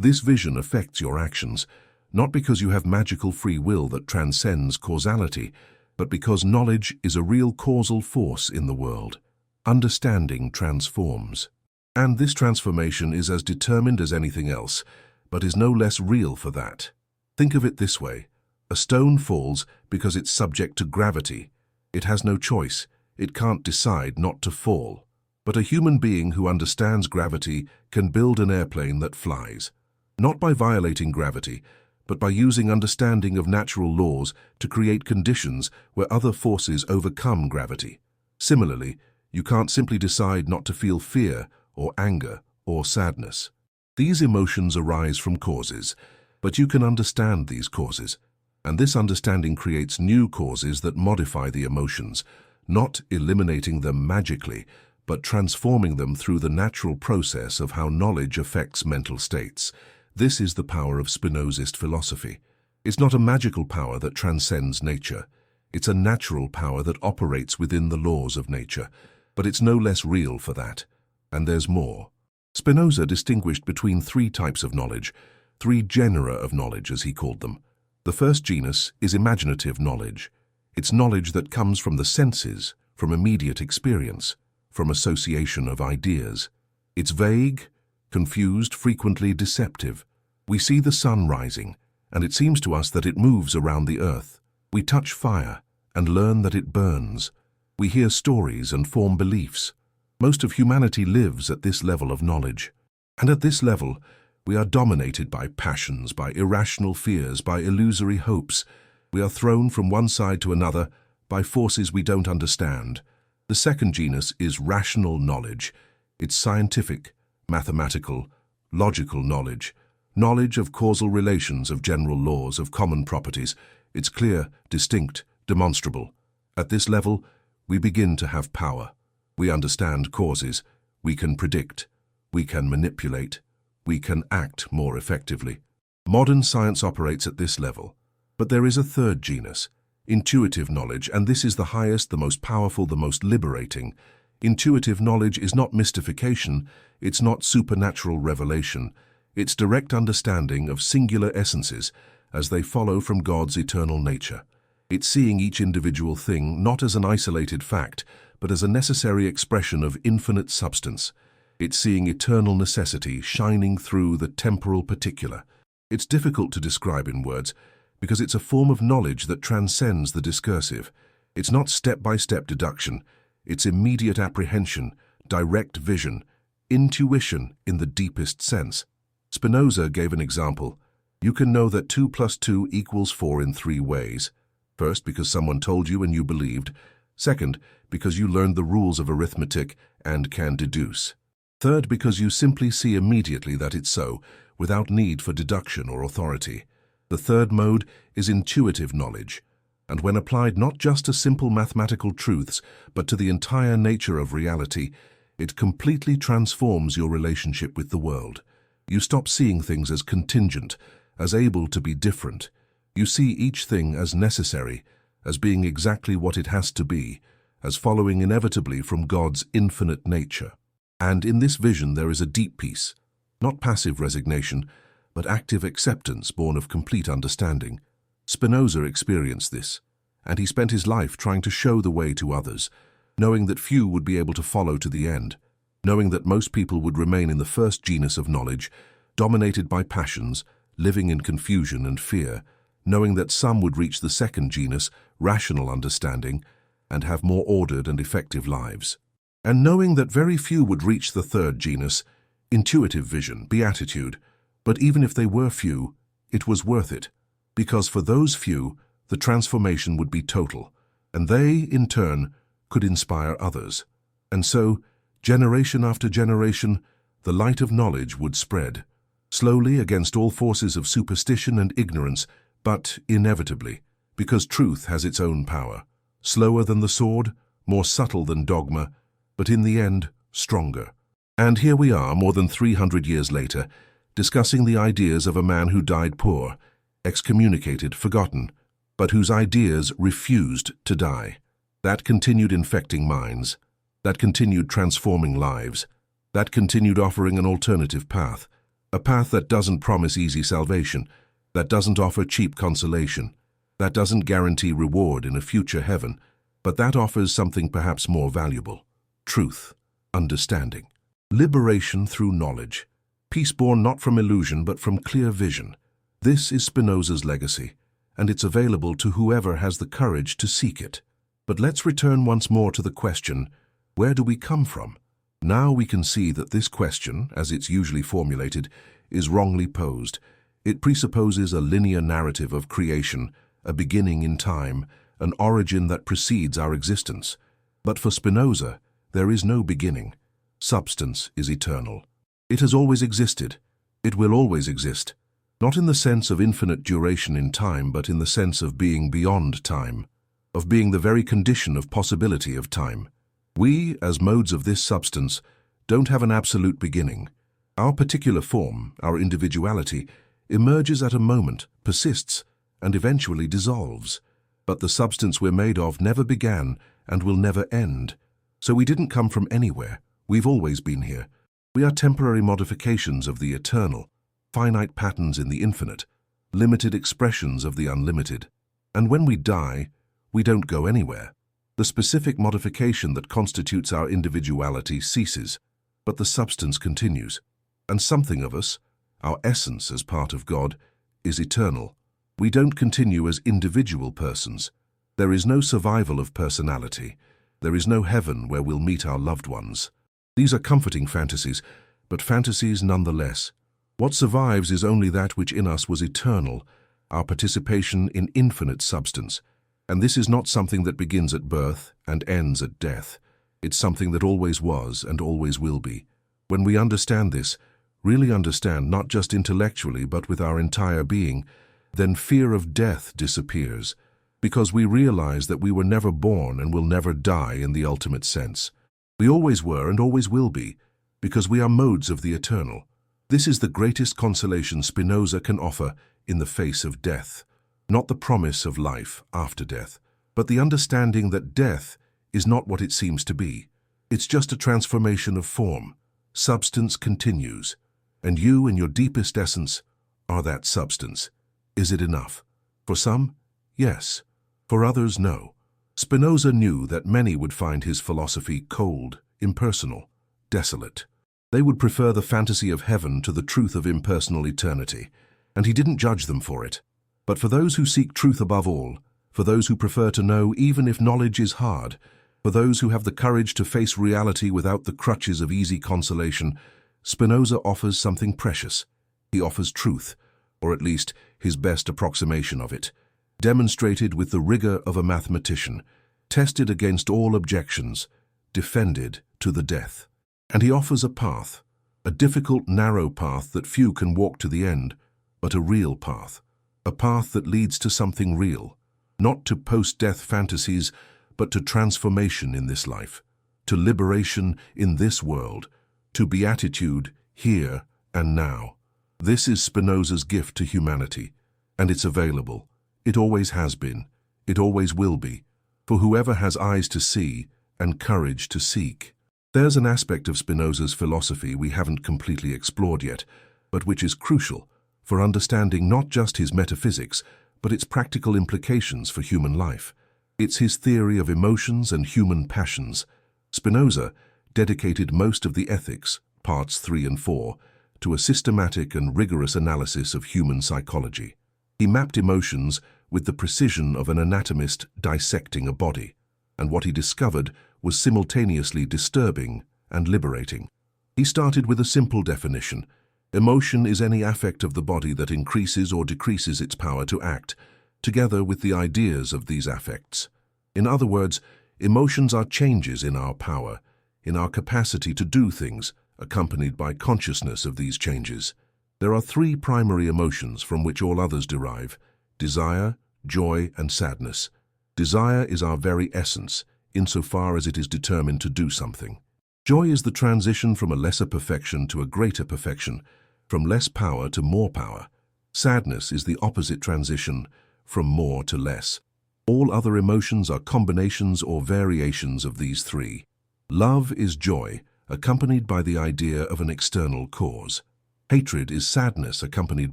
[SPEAKER 1] this vision affects your actions, not because you have magical free will that transcends causality, but because knowledge is a real causal force in the world. Understanding transforms. And this transformation is as determined as anything else, but is no less real for that. Think of it this way. A stone falls because it's subject to gravity. It has no choice. It can't decide not to fall. But a human being who understands gravity can build an airplane that flies. Not by violating gravity, but by using understanding of natural laws to create conditions where other forces overcome gravity. Similarly, you can't simply decide not to feel fear or anger or sadness. These emotions arise from causes, but you can understand these causes, and this understanding creates new causes that modify the emotions, not eliminating them magically, but transforming them through the natural process of how knowledge affects mental states. This is the power of Spinozist philosophy. It's not a magical power that transcends nature. It's a natural power that operates within the laws of nature, but it's no less real for that. And there's more. Spinoza distinguished between three types of knowledge, three genera of knowledge as he called them. The first genus is imaginative knowledge. It's knowledge that comes from the senses, from immediate experience, from association of ideas. It's vague, confused, frequently deceptive. We see the sun rising, and it seems to us that it moves around the earth. We touch fire and learn that it burns. We hear stories and form beliefs. Most of humanity lives at this level of knowledge. And at this level, we are dominated by passions, by irrational fears, by illusory hopes. We are thrown from one side to another by forces we don't understand. The second genus is rational knowledge. It's scientific, mathematical, logical knowledge. Knowledge of causal relations, of general laws, of common properties. It's clear, distinct, demonstrable. At this level, we begin to have power. We understand causes. We can predict. We can manipulate. We can act more effectively. Modern science operates at this level. But there is a third genus, intuitive knowledge, and this is the highest, the most powerful, the most liberating. Intuitive knowledge is not mystification. It's not supernatural revelation. It's direct understanding of singular essences as they follow from God's eternal nature. It's seeing each individual thing not as an isolated fact, but as a necessary expression of infinite substance. It's seeing eternal necessity shining through the temporal particular. It's difficult to describe in words because it's a form of knowledge that transcends the discursive. It's not step-by-step deduction. It's immediate apprehension, direct vision, intuition in the deepest sense. Spinoza gave an example. You can know that 2 + 2 = 4 in 3 ways. First, because someone told you and you believed. Second, because you learned the rules of arithmetic and can deduce. Third, because you simply see immediately that it's so, without need for deduction or authority. The third mode is intuitive knowledge, and when applied not just to simple mathematical truths, but to the entire nature of reality, it completely transforms your relationship with the world. You stop seeing things as contingent, as able to be different. You see each thing as necessary, as being exactly what it has to be, as following inevitably from God's infinite nature. And in this vision there is a deep peace, not passive resignation, but active acceptance born of complete understanding. Spinoza experienced this, and he spent his life trying to show the way to others, knowing that few would be able to follow to the end, knowing that most people would remain in the first genus of knowledge, dominated by passions, living in confusion and fear, knowing that some would reach the second genus, rational understanding, and have more ordered and effective lives. And knowing that very few would reach the third genus, intuitive vision, beatitude, but even if they were few, it was worth it, because for those few, the transformation would be total, and they, in turn, could inspire others. And so, generation after generation, the light of knowledge would spread, slowly against all forces of superstition and ignorance, but inevitably, because truth has its own power, slower than the sword, more subtle than dogma, but in the end, stronger. And here we are, more than 300 years later, discussing the ideas of a man who died poor, excommunicated, forgotten, but whose ideas refused to die. That continued infecting minds, that continued transforming lives, that continued offering an alternative path, a path that doesn't promise easy salvation, that doesn't offer cheap consolation, that doesn't guarantee reward in a future heaven, but that offers something perhaps more valuable: truth, understanding, liberation through knowledge, peace born not from illusion but from clear vision. This is Spinoza's legacy, and it's available to whoever has the courage to seek it. But let's return once more to the question, where do we come from? Now we can see that this question, as it's usually formulated, is wrongly posed. It presupposes a linear narrative of creation, a beginning in time, an origin that precedes our existence. But for Spinoza, there is no beginning. Substance is eternal. It has always existed. It will always exist. Not in the sense of infinite duration in time, but in the sense of being beyond time, of being the very condition of possibility of time. We, as modes of this substance, don't have an absolute beginning. Our particular form, our individuality, emerges at a moment, persists, and eventually dissolves. But the substance we're made of never began and will never end. So we didn't come from anywhere. We've always been here. We are temporary modifications of the eternal, finite patterns in the infinite, limited expressions of the unlimited. And when we die, we don't go anywhere. The specific modification that constitutes our individuality ceases, but the substance continues. And something of us, our essence as part of God, is eternal. We don't continue as individual persons. There is no survival of personality. There is no heaven where we'll meet our loved ones. These are comforting fantasies, but fantasies nonetheless. What survives is only that which in us was eternal, our participation in infinite substance. And this is not something that begins at birth and ends at death. It's something that always was and always will be. When we understand this, really understand not just intellectually but with our entire being, then fear of death disappears, because we realize that we were never born and will never die in the ultimate sense. We always were and always will be, because we are modes of the eternal. This is the greatest consolation Spinoza can offer in the face of death. Not the promise of life after death, but the understanding that death is not what it seems to be. It's just a transformation of form. Substance continues, and you in your deepest essence are that substance. Is it enough? For some, yes. For others, no. Spinoza knew that many would find his philosophy cold, impersonal, desolate. They would prefer the fantasy of heaven to the truth of impersonal eternity, and he didn't judge them for it. But for those who seek truth above all, for those who prefer to know even if knowledge is hard, for those who have the courage to face reality without the crutches of easy consolation, Spinoza offers something precious. He offers truth, or at least his best approximation of it, demonstrated with the rigor of a mathematician. tested against all objections, defended to the death. And he offers a path, a difficult, narrow path that few can walk to the end, but a real path, a path that leads to something real, not to post-death fantasies, but to transformation in this life, to liberation in this world, to beatitude here and now. This is Spinoza's gift to humanity, and it's available. It always has been. It always will be, for whoever has eyes to see and courage to seek. There's an aspect of Spinoza's philosophy we haven't completely explored yet, but which is crucial for understanding not just his metaphysics, but its practical implications for human life. It's his theory of emotions and human passions. Spinoza dedicated most of the Ethics, parts 3 and 4, to a systematic and rigorous analysis of human psychology. He mapped emotions with the precision of an anatomist dissecting a body, and what he discovered was simultaneously disturbing and liberating. He started with a simple definition. Emotion is any affect of the body that increases or decreases its power to act, together with the ideas of these affects. In other words, emotions are changes in our power, in our capacity to do things, accompanied by consciousness of these changes. There are 3 primary emotions from which all others derive: desire, joy, and sadness. Desire is our very essence, insofar as it is determined to do something. Joy is the transition from a lesser perfection to a greater perfection, from less power to more power. Sadness is the opposite transition, from more to less. All other emotions are combinations or variations of these 3. Love is joy, accompanied by the idea of an external cause. Hatred is sadness, accompanied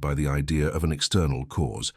[SPEAKER 1] by the idea of an external cause.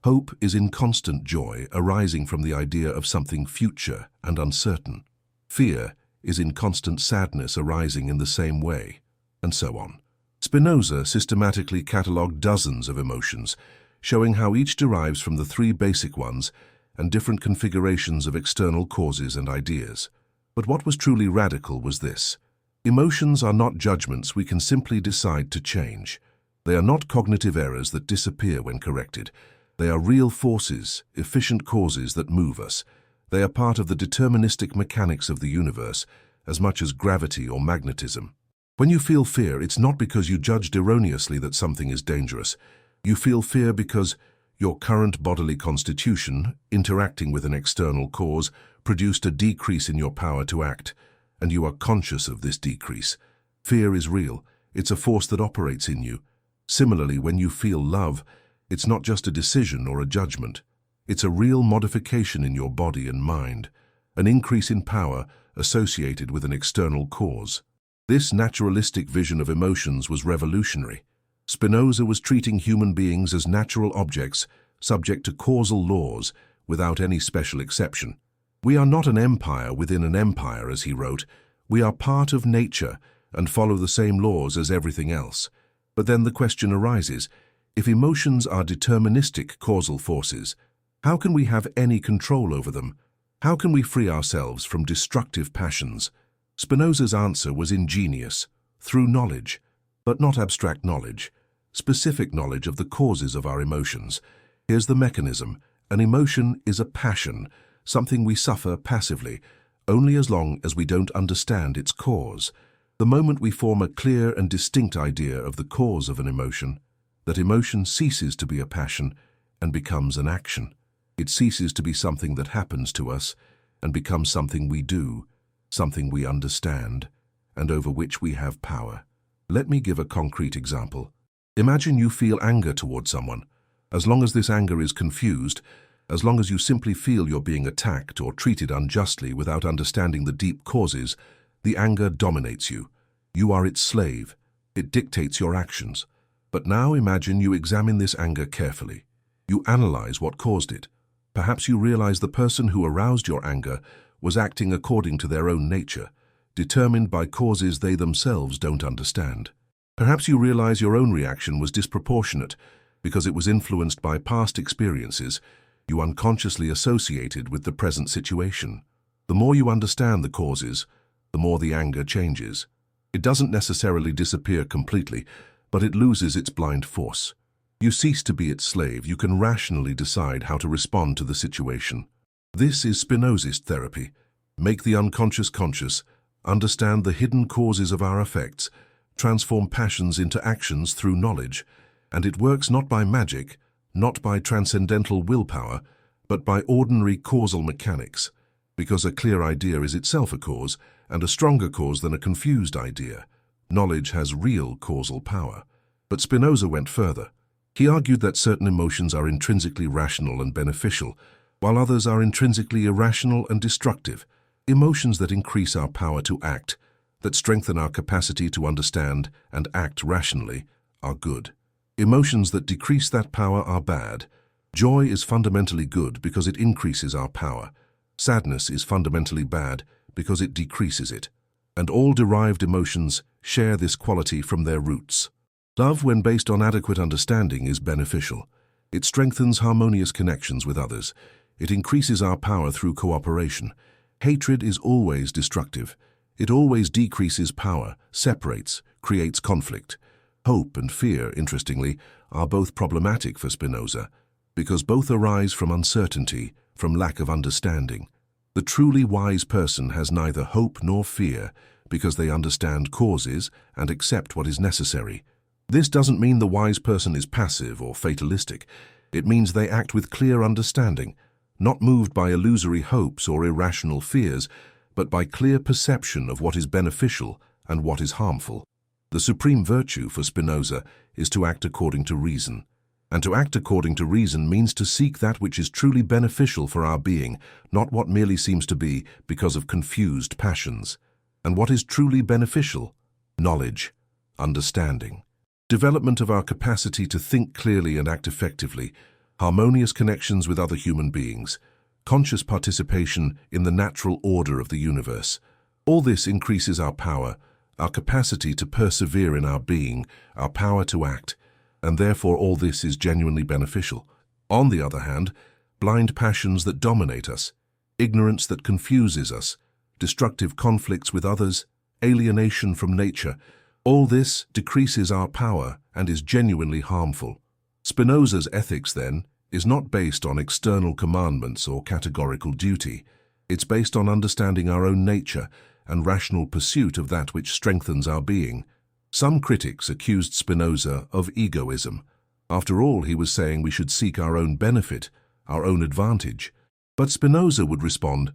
[SPEAKER 1] Hope is inconstant joy, arising from the idea of something future and uncertain. Fear is inconstant sadness, arising in the same way, and so on. Spinoza systematically catalogued dozens of emotions, showing how each derives from the 3 basic ones and different configurations of external causes and ideas. But what was truly radical was this: emotions are not judgments we can simply decide to change. They are not cognitive errors that disappear when corrected. They are real forces, efficient causes that move us. They are part of the deterministic mechanics of the universe, as much as gravity or magnetism. When you feel fear, it's not because you judged erroneously that something is dangerous. You feel fear because your current bodily constitution, interacting with an external cause, produced a decrease in your power to act, and you are conscious of this decrease. Fear is real. It's a force that operates in you. Similarly, when you feel love, it's not just a decision or a judgment. It's a real modification in your body and mind, an increase in power associated with an external cause. This naturalistic vision of emotions was revolutionary. Spinoza was treating human beings as natural objects, subject to causal laws, without any special exception. We are not an empire within an empire, as he wrote. We are part of nature and follow the same laws as everything else. But then the question arises, if emotions are deterministic causal forces, how can we have any control over them? How can we free ourselves from destructive passions? Spinoza's answer was ingenious: through knowledge, but not abstract knowledge, specific knowledge of the causes of our emotions. Here's the mechanism. An emotion is a passion, something we suffer passively, only as long as we don't understand its cause. The moment we form a clear and distinct idea of the cause of an emotion, that emotion ceases to be a passion and becomes an action. It ceases to be something that happens to us and becomes something we do, something we understand, and over which we have power. Let me give a concrete example. Imagine you feel anger towards someone. As long as this anger is confused, as long as you simply feel you're being attacked or treated unjustly without understanding the deep causes, the anger dominates you. You are its slave. It dictates your actions. But now imagine you examine this anger carefully. You analyze what caused it. Perhaps you realize the person who aroused your anger was acting according to their own nature, determined by causes they themselves don't understand. Perhaps you realize your own reaction was disproportionate because it was influenced by past experiences you unconsciously associated with the present situation. The more you understand the causes, the more the anger changes. It doesn't necessarily disappear completely, but it loses its blind force. You cease to be its slave. You can rationally decide how to respond to the situation. This is Spinozist therapy. Make the unconscious conscious, understand the hidden causes of our effects, transform passions into actions through knowledge, and it works not by magic, not by transcendental willpower, but by ordinary causal mechanics, because a clear idea is itself a cause, and a stronger cause than a confused idea. Knowledge has real causal power. But Spinoza went further. He argued that certain emotions are intrinsically rational and beneficial, while others are intrinsically irrational and destructive. Emotions that increase our power to act, that strengthen our capacity to understand and act rationally, are good. Emotions that decrease that power are bad. Joy is fundamentally good because it increases our power. Sadness is fundamentally bad because it decreases it. And all derived emotions share this quality from their roots. Love, when based on adequate understanding, is beneficial. It strengthens harmonious connections with others. It increases our power through cooperation. Hatred is always destructive. It always decreases power, separates, creates conflict. Hope and fear, interestingly, are both problematic for Spinoza, because both arise from uncertainty, from lack of understanding. The truly wise person has neither hope nor fear, because they understand causes and accept what is necessary. This doesn't mean the wise person is passive or fatalistic. It means they act with clear understanding, not moved by illusory hopes or irrational fears, but by clear perception of what is beneficial and what is harmful. The supreme virtue for Spinoza is to act according to reason. And to act according to reason means to seek that which is truly beneficial for our being, not what merely seems to be because of confused passions. And what is truly beneficial? Knowledge, understanding, development of our capacity to think clearly and act effectively, harmonious connections with other human beings, conscious participation in the natural order of the universe. All this increases our power, our capacity to persevere in our being, our power to act, and therefore all this is genuinely beneficial. On the other hand, blind passions that dominate us, ignorance that confuses us, destructive conflicts with others, alienation from nature, all this decreases our power and is genuinely harmful. Spinoza's ethics, then, is not based on external commandments or categorical duty. It's based on understanding our own nature and rational pursuit of that which strengthens our being. Some critics accused Spinoza of egoism. After all, he was saying we should seek our own benefit, our own advantage. But Spinoza would respond,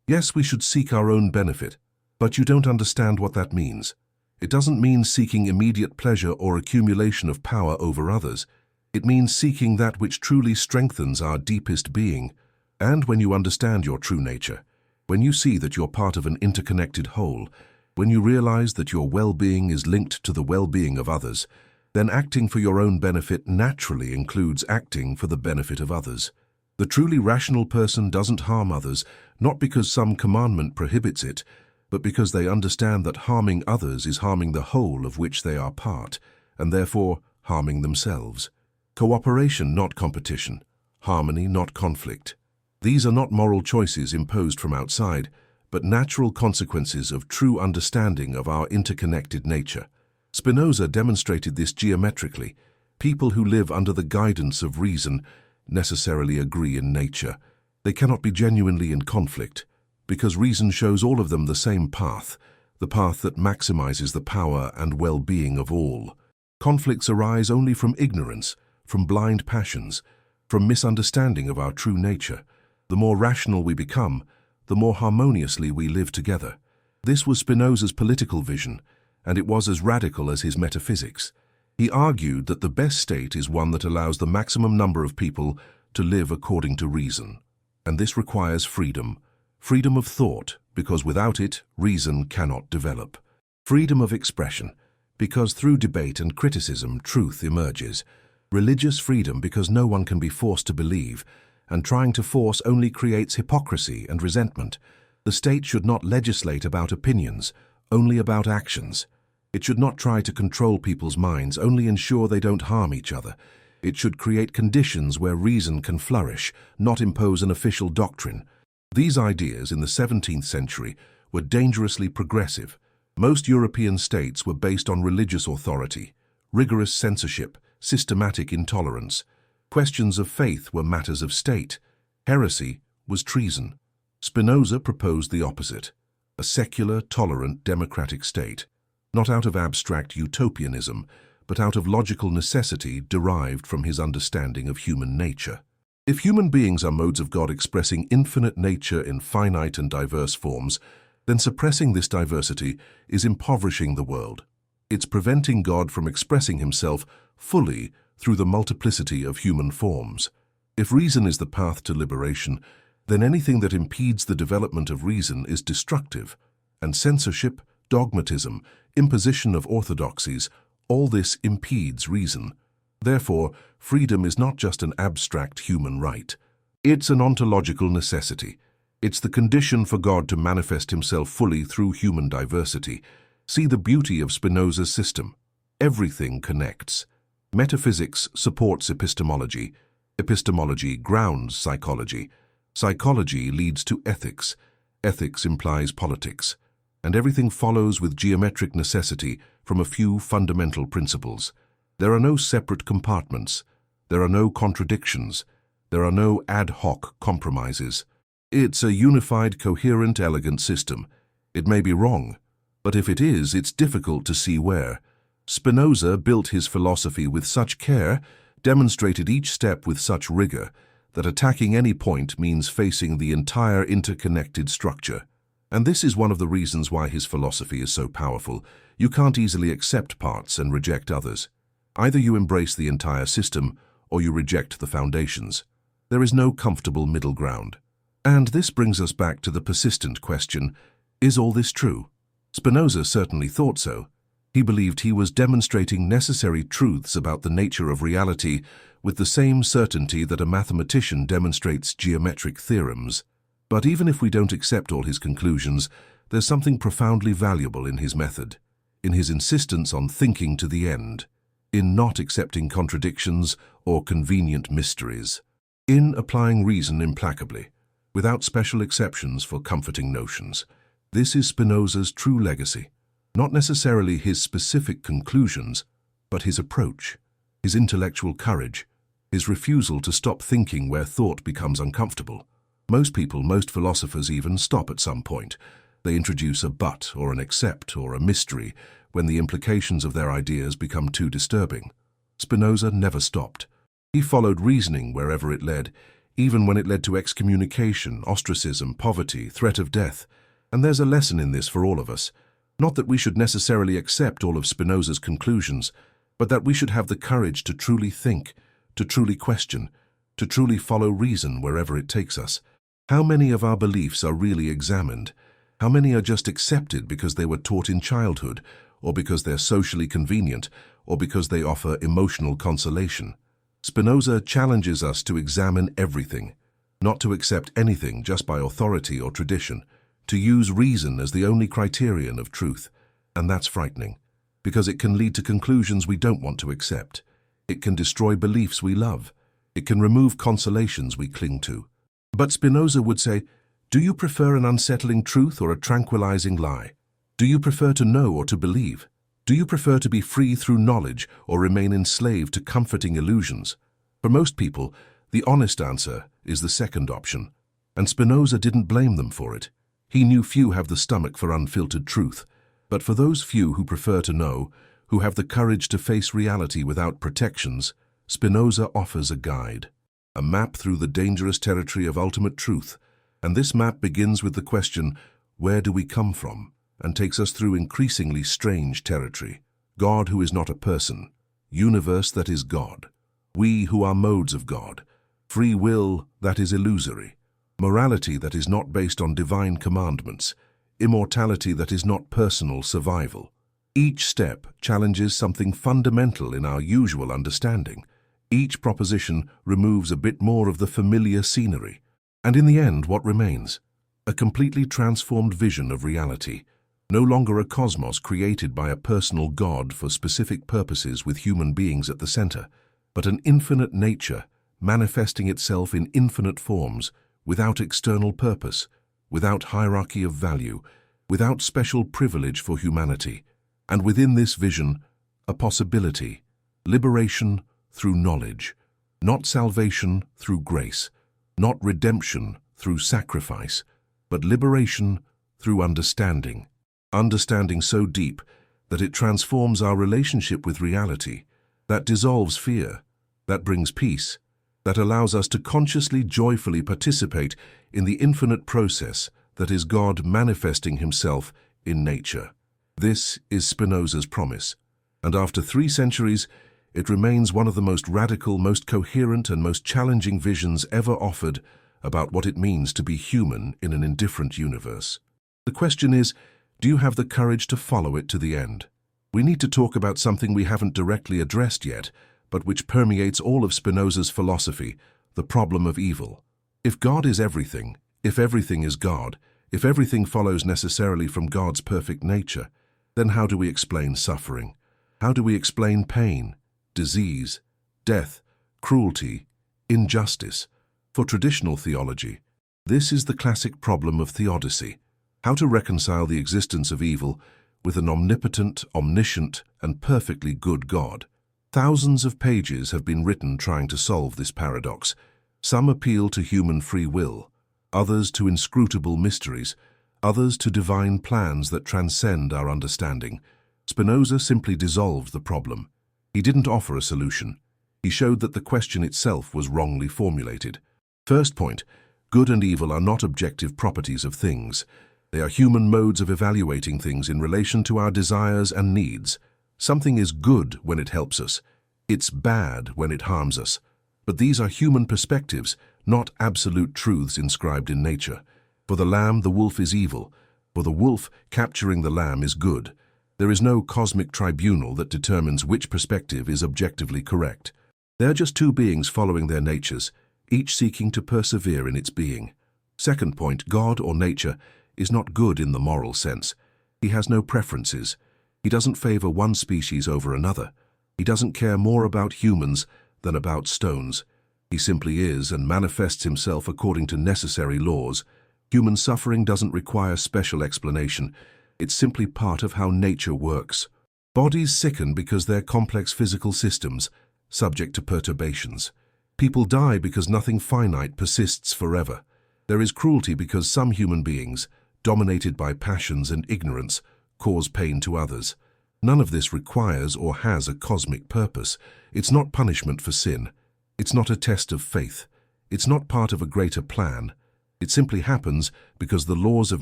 [SPEAKER 1] yes, we should seek our own benefit, but you don't understand what that means. It doesn't mean seeking immediate pleasure or accumulation of power over others. It means seeking that which truly strengthens our deepest being. And when you understand your true nature, when you see that you're part of an interconnected whole, when you realize that your well-being is linked to the well-being of others, then acting for your own benefit naturally includes acting for the benefit of others. The truly rational person doesn't harm others, not because some commandment prohibits it, but because they understand that harming others is harming the whole of which they are part, and therefore harming themselves. Cooperation, not competition. Harmony, not conflict. These are not moral choices imposed from outside, but natural consequences of true understanding of our interconnected nature. Spinoza demonstrated this geometrically. People who live under the guidance of reason necessarily agree in nature. They cannot be genuinely in conflict, because reason shows all of them the same path, the path that maximizes the power and well-being of all. Conflicts arise only from ignorance, from blind passions, from misunderstanding of our true nature. The more rational we become, the more harmoniously we live together. This was Spinoza's political vision, and it was as radical as his metaphysics. He argued that the best state is one that allows the maximum number of people to live according to reason. And this requires freedom. Freedom of thought, because without it, reason cannot develop. Freedom of expression, because through debate and criticism, truth emerges. Religious freedom, because no one can be forced to believe, and trying to force only creates hypocrisy and resentment. The state should not legislate about opinions, only about actions. It should not try to control people's minds, only ensure they don't harm each other. It should create conditions where reason can flourish, not impose an official doctrine. These ideas in the 17th century were dangerously progressive. Most European states were based on religious authority, rigorous censorship, systematic intolerance. Questions of faith were matters of state. Heresy was treason. Spinoza proposed the opposite, a secular, tolerant, democratic state, not out of abstract utopianism, but out of logical necessity derived from his understanding of human nature. If human beings are modes of God expressing infinite nature in finite and diverse forms, then suppressing this diversity is impoverishing the world. It's preventing God from expressing himself fully through the multiplicity of human forms. If reason is the path to liberation, then anything that impedes the development of reason is destructive, and censorship, dogmatism, imposition of orthodoxies, all this impedes reason. Therefore, freedom is not just an abstract human right. It's an ontological necessity. It's the condition for God to manifest himself fully through human diversity. See the beauty of Spinoza's system. Everything connects. Metaphysics supports epistemology. Epistemology grounds psychology. Psychology leads to ethics. Ethics implies politics. And everything follows with geometric necessity from a few fundamental principles. There are no separate compartments. There are no contradictions. There are no ad hoc compromises. It's a unified, coherent, elegant system. It may be wrong, but if it is, it's difficult to see where. Spinoza built his philosophy with such care, demonstrated each step with such rigor, that attacking any point means facing the entire interconnected structure. And this is one of the reasons why his philosophy is so powerful. You can't easily accept parts and reject others. Either you embrace the entire system, or you reject the foundations. There is no comfortable middle ground. And this brings us back to the persistent question, is all this true? Spinoza certainly thought so. He believed he was demonstrating necessary truths about the nature of reality with the same certainty that a mathematician demonstrates geometric theorems. But even if we don't accept all his conclusions, there's something profoundly valuable in his method, in his insistence on thinking to the end, in not accepting contradictions or convenient mysteries, in applying reason implacably, without special exceptions for comforting notions. This is Spinoza's true legacy. Not necessarily his specific conclusions, but his approach, his intellectual courage, his refusal to stop thinking where thought becomes uncomfortable. Most people, most philosophers even, stop at some point. They introduce a but or an except or a mystery when the implications of their ideas become too disturbing. Spinoza never stopped. He followed reasoning wherever it led, even when it led to excommunication, ostracism, poverty, threat of death. And there's a lesson in this for all of us. Not that we should necessarily accept all of Spinoza's conclusions, but that we should have the courage to truly think, to truly question, to truly follow reason wherever it takes us. How many of our beliefs are really examined? How many are just accepted because they were taught in childhood, or because they're socially convenient, or because they offer emotional consolation? Spinoza challenges us to examine everything, not to accept anything just by authority or tradition, to use reason as the only criterion of truth. And that's frightening, because it can lead to conclusions we don't want to accept. It can destroy beliefs we love. It can remove consolations we cling to. But Spinoza would say, do you prefer an unsettling truth or a tranquilizing lie? Do you prefer to know or to believe? Do you prefer to be free through knowledge or remain enslaved to comforting illusions? For most people, the honest answer is the second option, and Spinoza didn't blame them for it. He knew few have the stomach for unfiltered truth, but for those few who prefer to know, who have the courage to face reality without protections, Spinoza offers a guide, a map through the dangerous territory of ultimate truth. And this map begins with the question, where do we come from? And takes us through increasingly strange territory. God who is not a person, universe that is God, we who are modes of God, free will that is illusory, morality that is not based on divine commandments, immortality that is not personal survival. Each step challenges something fundamental in our usual understanding. Each proposition removes a bit more of the familiar scenery. And in the end, what remains? A completely transformed vision of reality. No longer a cosmos created by a personal God for specific purposes with human beings at the center, but an infinite nature manifesting itself in infinite forms, without external purpose, without hierarchy of value, without special privilege for humanity. And within this vision, a possibility, liberation through knowledge, not salvation through grace, not redemption through sacrifice, but liberation through understanding. Understanding so deep that it transforms our relationship with reality, that dissolves fear, that brings peace, that allows us to consciously, joyfully participate in the infinite process that is God manifesting himself in nature. This is Spinoza's promise, and after 3 centuries, it remains one of the most radical, most coherent, and most challenging visions ever offered about what it means to be human in an indifferent universe. The question is, do you have the courage to follow it to the end? We need to talk about something we haven't directly addressed yet, but which permeates all of Spinoza's philosophy, the problem of evil. If God is everything, if everything is God, if everything follows necessarily from God's perfect nature, then how do we explain suffering? How do we explain pain, disease, death, cruelty, injustice? For traditional theology, this is the classic problem of theodicy: how to reconcile the existence of evil with an omnipotent, omniscient, and perfectly good God. Thousands of pages have been written trying to solve this paradox. Some appeal to human free will, others to inscrutable mysteries, others to divine plans that transcend our understanding. Spinoza simply dissolved the problem. He didn't offer a solution. He showed that the question itself was wrongly formulated. First point, good and evil are not objective properties of things. They are human modes of evaluating things in relation to our desires and needs. Something is good when it helps us. It's bad when it harms us. But these are human perspectives, not absolute truths inscribed in nature. For the lamb, the wolf is evil. For the wolf, capturing the lamb is good. There is no cosmic tribunal that determines which perspective is objectively correct. They are just 2 beings following their natures, each seeking to persevere in its being. Second point, God or nature is not good in the moral sense. He has no preferences. He doesn't favor one species over another. He doesn't care more about humans than about stones. He simply is and manifests himself according to necessary laws. Human suffering doesn't require special explanation. It's simply part of how nature works. Bodies sicken because they're complex physical systems, subject to perturbations. People die because nothing finite persists forever. There is cruelty because some human beings, dominated by passions and ignorance, cause pain to others. None of this requires or has a cosmic purpose. It's not punishment for sin. It's not a test of faith. It's not part of a greater plan. It simply happens because the laws of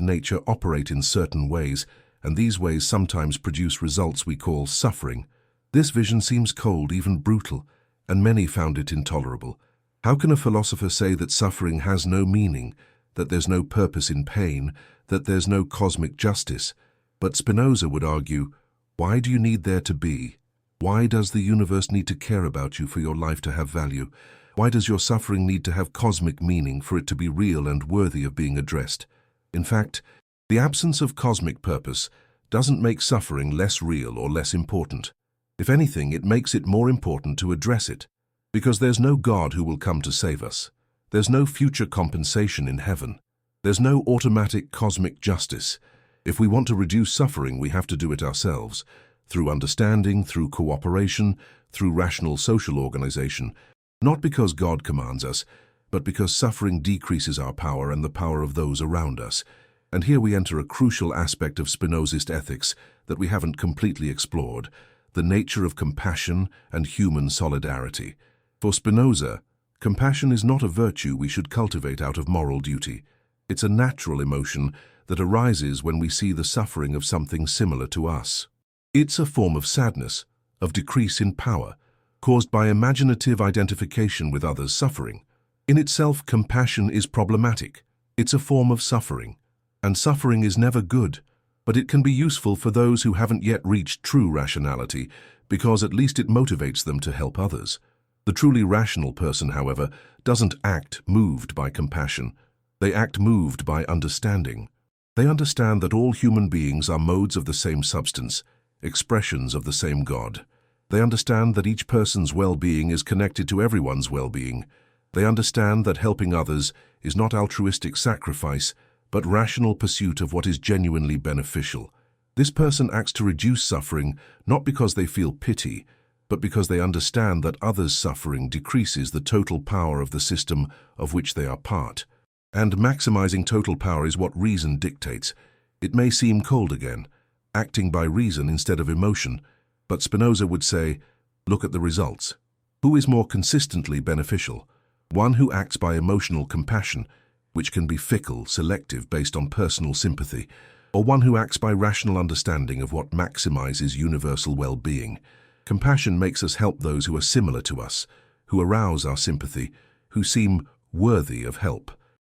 [SPEAKER 1] nature operate in certain ways, and these ways sometimes produce results we call suffering. This vision seems cold, even brutal, and many found it intolerable. How can a philosopher say that suffering has no meaning, that there's no purpose in pain, that there's no cosmic justice? But Spinoza would argue, why do you need there to be? Why does the universe need to care about you for your life to have value? Why does your suffering need to have cosmic meaning for it to be real and worthy of being addressed? In fact, the absence of cosmic purpose doesn't make suffering less real or less important. If anything, it makes it more important to address it, because there's no God who will come to save us. There's no future compensation in heaven. There's no automatic cosmic justice. If we want to reduce suffering, we have to do it ourselves, through understanding, through cooperation, through rational social organization, not because God commands us, but because suffering decreases our power and the power of those around us. And here we enter a crucial aspect of Spinozist ethics that we haven't completely explored, the nature of compassion and human solidarity. For Spinoza, compassion is not a virtue we should cultivate out of moral duty. It's a natural emotion that arises when we see the suffering of something similar to us. It's a form of sadness, of decrease in power, caused by imaginative identification with others' suffering. In itself, compassion is problematic. It's a form of suffering. And suffering is never good, but it can be useful for those who haven't yet reached true rationality, because at least it motivates them to help others. The truly rational person, however, doesn't act moved by compassion. They act moved by understanding. They understand that all human beings are modes of the same substance, expressions of the same God. They understand that each person's well-being is connected to everyone's well-being. They understand that helping others is not altruistic sacrifice, but rational pursuit of what is genuinely beneficial. This person acts to reduce suffering not because they feel pity, but because they understand that others' suffering decreases the total power of the system of which they are part. And maximizing total power is what reason dictates. It may seem cold again, acting by reason instead of emotion, but Spinoza would say, look at the results. Who is more consistently beneficial? One who acts by emotional compassion, which can be fickle, selective, based on personal sympathy, or one who acts by rational understanding of what maximizes universal well-being. Compassion makes us help those who are similar to us, who arouse our sympathy, who seem worthy of help.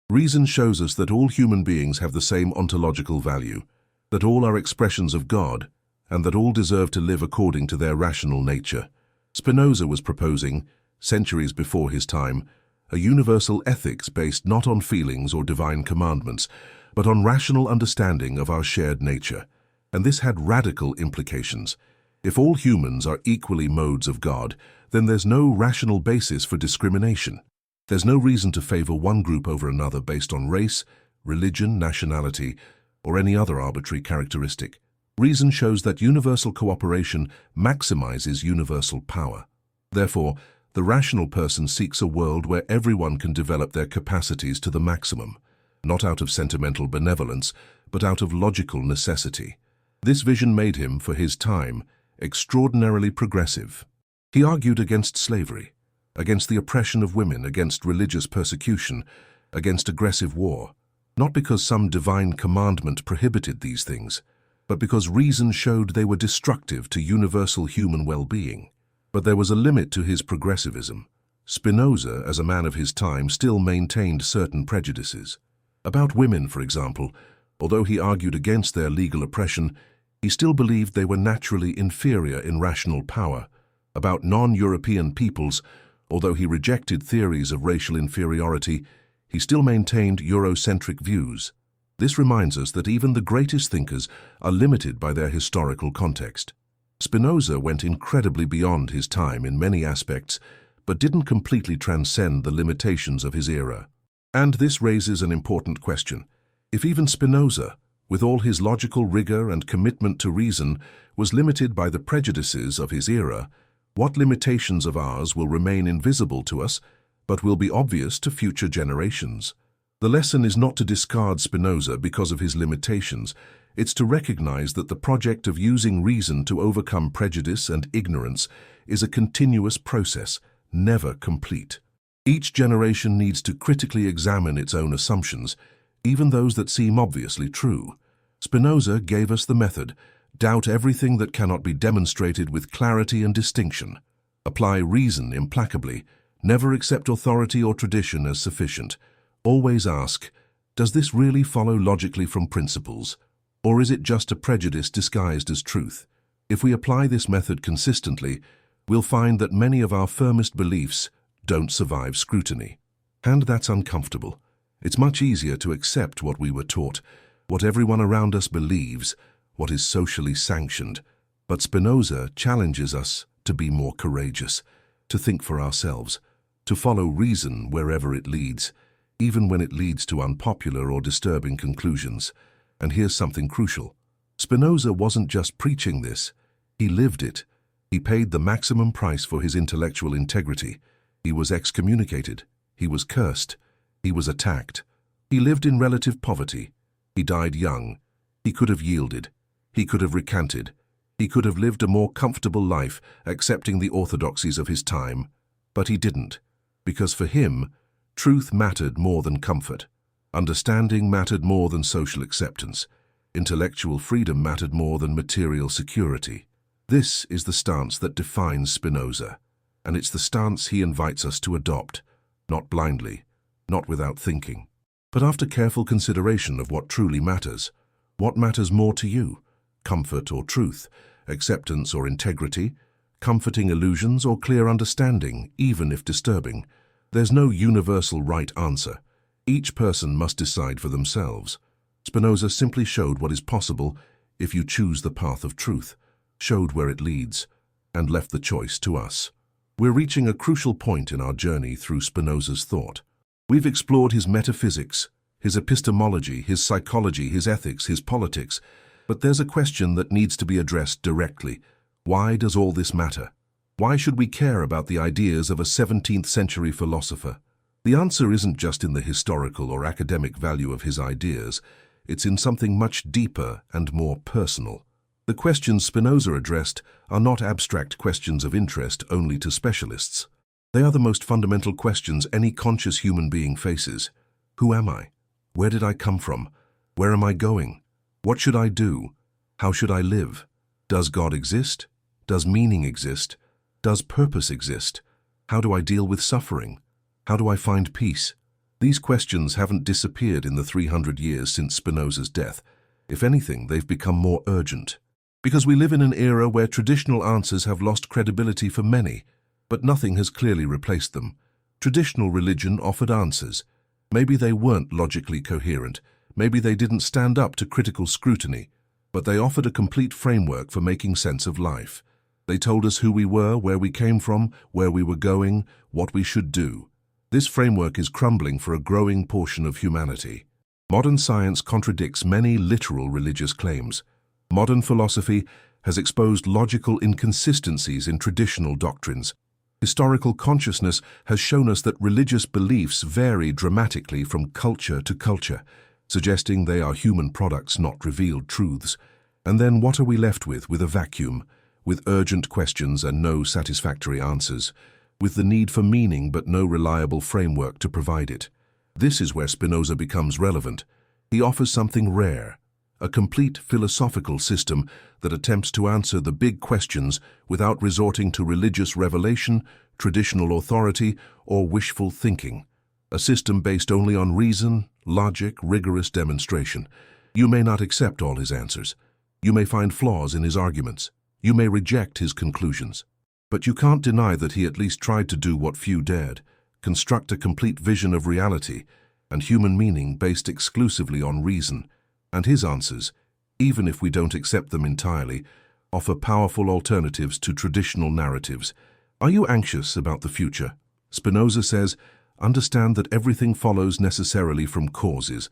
[SPEAKER 1] Reason shows us that all human beings have the same ontological value, that all are expressions of God, and that all deserve to live according to their rational nature. Spinoza was proposing, centuries before his time, a universal ethics based not on feelings or divine commandments, but on rational understanding of our shared nature. And this had radical implications. If all humans are equally modes of God, then there's no rational basis for discrimination. There's no reason to favor one group over another based on race, religion, nationality, or any other arbitrary characteristic. Reason shows that universal cooperation maximizes universal power. Therefore, the rational person seeks a world where everyone can develop their capacities to the maximum, not out of sentimental benevolence, but out of logical necessity. This vision made him, for his time, extraordinarily progressive. He argued against slavery, against the oppression of women, against religious persecution, against aggressive war, not because some divine commandment prohibited these things, but because reason showed they were destructive to universal human well-being. But there was a limit to his progressivism. Spinoza, as a man of his time, still maintained certain prejudices. About women, for example, although he argued against their legal oppression, he still believed they were naturally inferior in rational power. About non-European peoples, although he rejected theories of racial inferiority, he still maintained Eurocentric views. This reminds us that even the greatest thinkers are limited by their historical context. Spinoza went incredibly beyond his time in many aspects, but didn't completely transcend the limitations of his era. And this raises an important question. If even Spinoza, with all his logical rigor and commitment to reason, was limited by the prejudices of his era, what limitations of ours will remain invisible to us, but will be obvious to future generations? The lesson is not to discard Spinoza because of his limitations. It's to recognize that the project of using reason to overcome prejudice and ignorance is a continuous process, never complete. Each generation needs to critically examine its own assumptions, even those that seem obviously true. Spinoza gave us the method: doubt everything that cannot be demonstrated with clarity and distinction. Apply reason implacably. Never accept authority or tradition as sufficient. Always ask, does this really follow logically from principles? Or is it just a prejudice disguised as truth? If we apply this method consistently, we'll find that many of our firmest beliefs don't survive scrutiny. And that's uncomfortable. It's much easier to accept what we were taught, what everyone around us believes, what is socially sanctioned. But Spinoza challenges us to be more courageous, to think for ourselves, to follow reason wherever it leads, even when it leads to unpopular or disturbing conclusions. And here's something crucial. Spinoza wasn't just preaching this, he lived it. He paid the maximum price for his intellectual integrity. He was excommunicated. He was cursed. He was attacked. He lived in relative poverty. He died young. He could have yielded. He could have recanted. He could have lived a more comfortable life, accepting the orthodoxies of his time. But he didn't, because for him, truth mattered more than comfort. Understanding mattered more than social acceptance. Intellectual freedom mattered more than material security. This is the stance that defines Spinoza, and it's the stance he invites us to adopt, not blindly, not without thinking, but after careful consideration of what truly matters. What matters more to you? Comfort or truth? Acceptance or integrity? Comforting illusions or clear understanding, even if disturbing? There's no universal right answer. Each person must decide for themselves. Spinoza simply showed what is possible if you choose the path of truth, showed where it leads, and left the choice to us. We're reaching a crucial point in our journey through Spinoza's thought. We've explored his metaphysics, his epistemology, his psychology, his ethics, his politics, but there's a question that needs to be addressed directly. Why does all this matter? Why should we care about the ideas of a 17th century philosopher? The answer isn't just in the historical or academic value of his ideas, it's in something much deeper and more personal. The questions Spinoza addressed are not abstract questions of interest only to specialists. They are the most fundamental questions any conscious human being faces. Who am I? Where did I come from? Where am I going? What should I do? How should I live? Does God exist? Does meaning exist? Does purpose exist? How do I deal with suffering? How do I find peace? These questions haven't disappeared in the 300 years since Spinoza's death. If anything, they've become more urgent. Because we live in an era where traditional answers have lost credibility for many, but nothing has clearly replaced them. Traditional religion offered answers. Maybe they weren't logically coherent, maybe they didn't stand up to critical scrutiny, but they offered a complete framework for making sense of life. They told us who we were, where we came from, where we were going, what we should do. This framework is crumbling for a growing portion of humanity. Modern science contradicts many literal religious claims. Modern philosophy has exposed logical inconsistencies in traditional doctrines. Historical consciousness has shown us that religious beliefs vary dramatically from culture to culture, suggesting they are human products, not revealed truths. And then what are we left with a vacuum, with urgent questions and no satisfactory answers, with the need for meaning but no reliable framework to provide it. This is where Spinoza becomes relevant. He offers something rare, a complete philosophical system that attempts to answer the big questions without resorting to religious revelation, traditional authority, or wishful thinking. A system based only on reason, logic, rigorous demonstration. You may not accept all his answers. You may find flaws in his arguments. You may reject his conclusions. But you can't deny that he at least tried to do what few dared, construct a complete vision of reality and human meaning based exclusively on reason. And his answers, even if we don't accept them entirely, offer powerful alternatives to traditional narratives. Are you anxious about the future? Spinoza says, understand that everything follows necessarily from causes.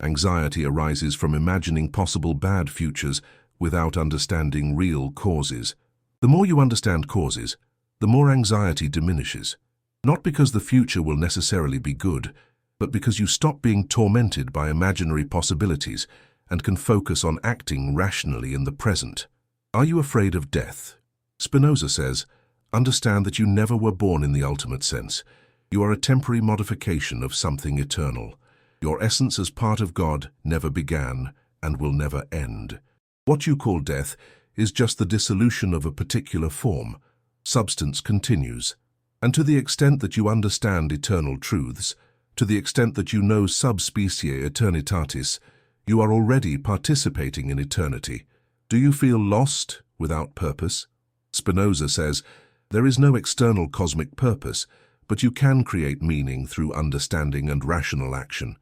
[SPEAKER 1] Anxiety arises from imagining possible bad futures without understanding real causes. The more you understand causes, the more anxiety diminishes. Not because the future will necessarily be good, but because you stop being tormented by imaginary possibilities and can focus on acting rationally in the present. Are you afraid of death? Spinoza says, understand that you never were born in the ultimate sense. You are a temporary modification of something eternal. Your essence as part of God never began and will never end. What you call death is just the dissolution of a particular form. Substance continues. And to the extent that you understand eternal truths, to the extent that you know sub specie eternitatis, you are already participating in eternity. Do you feel lost without purpose? Spinoza says, there is no external cosmic purpose, but you can create meaning through understanding and rational action.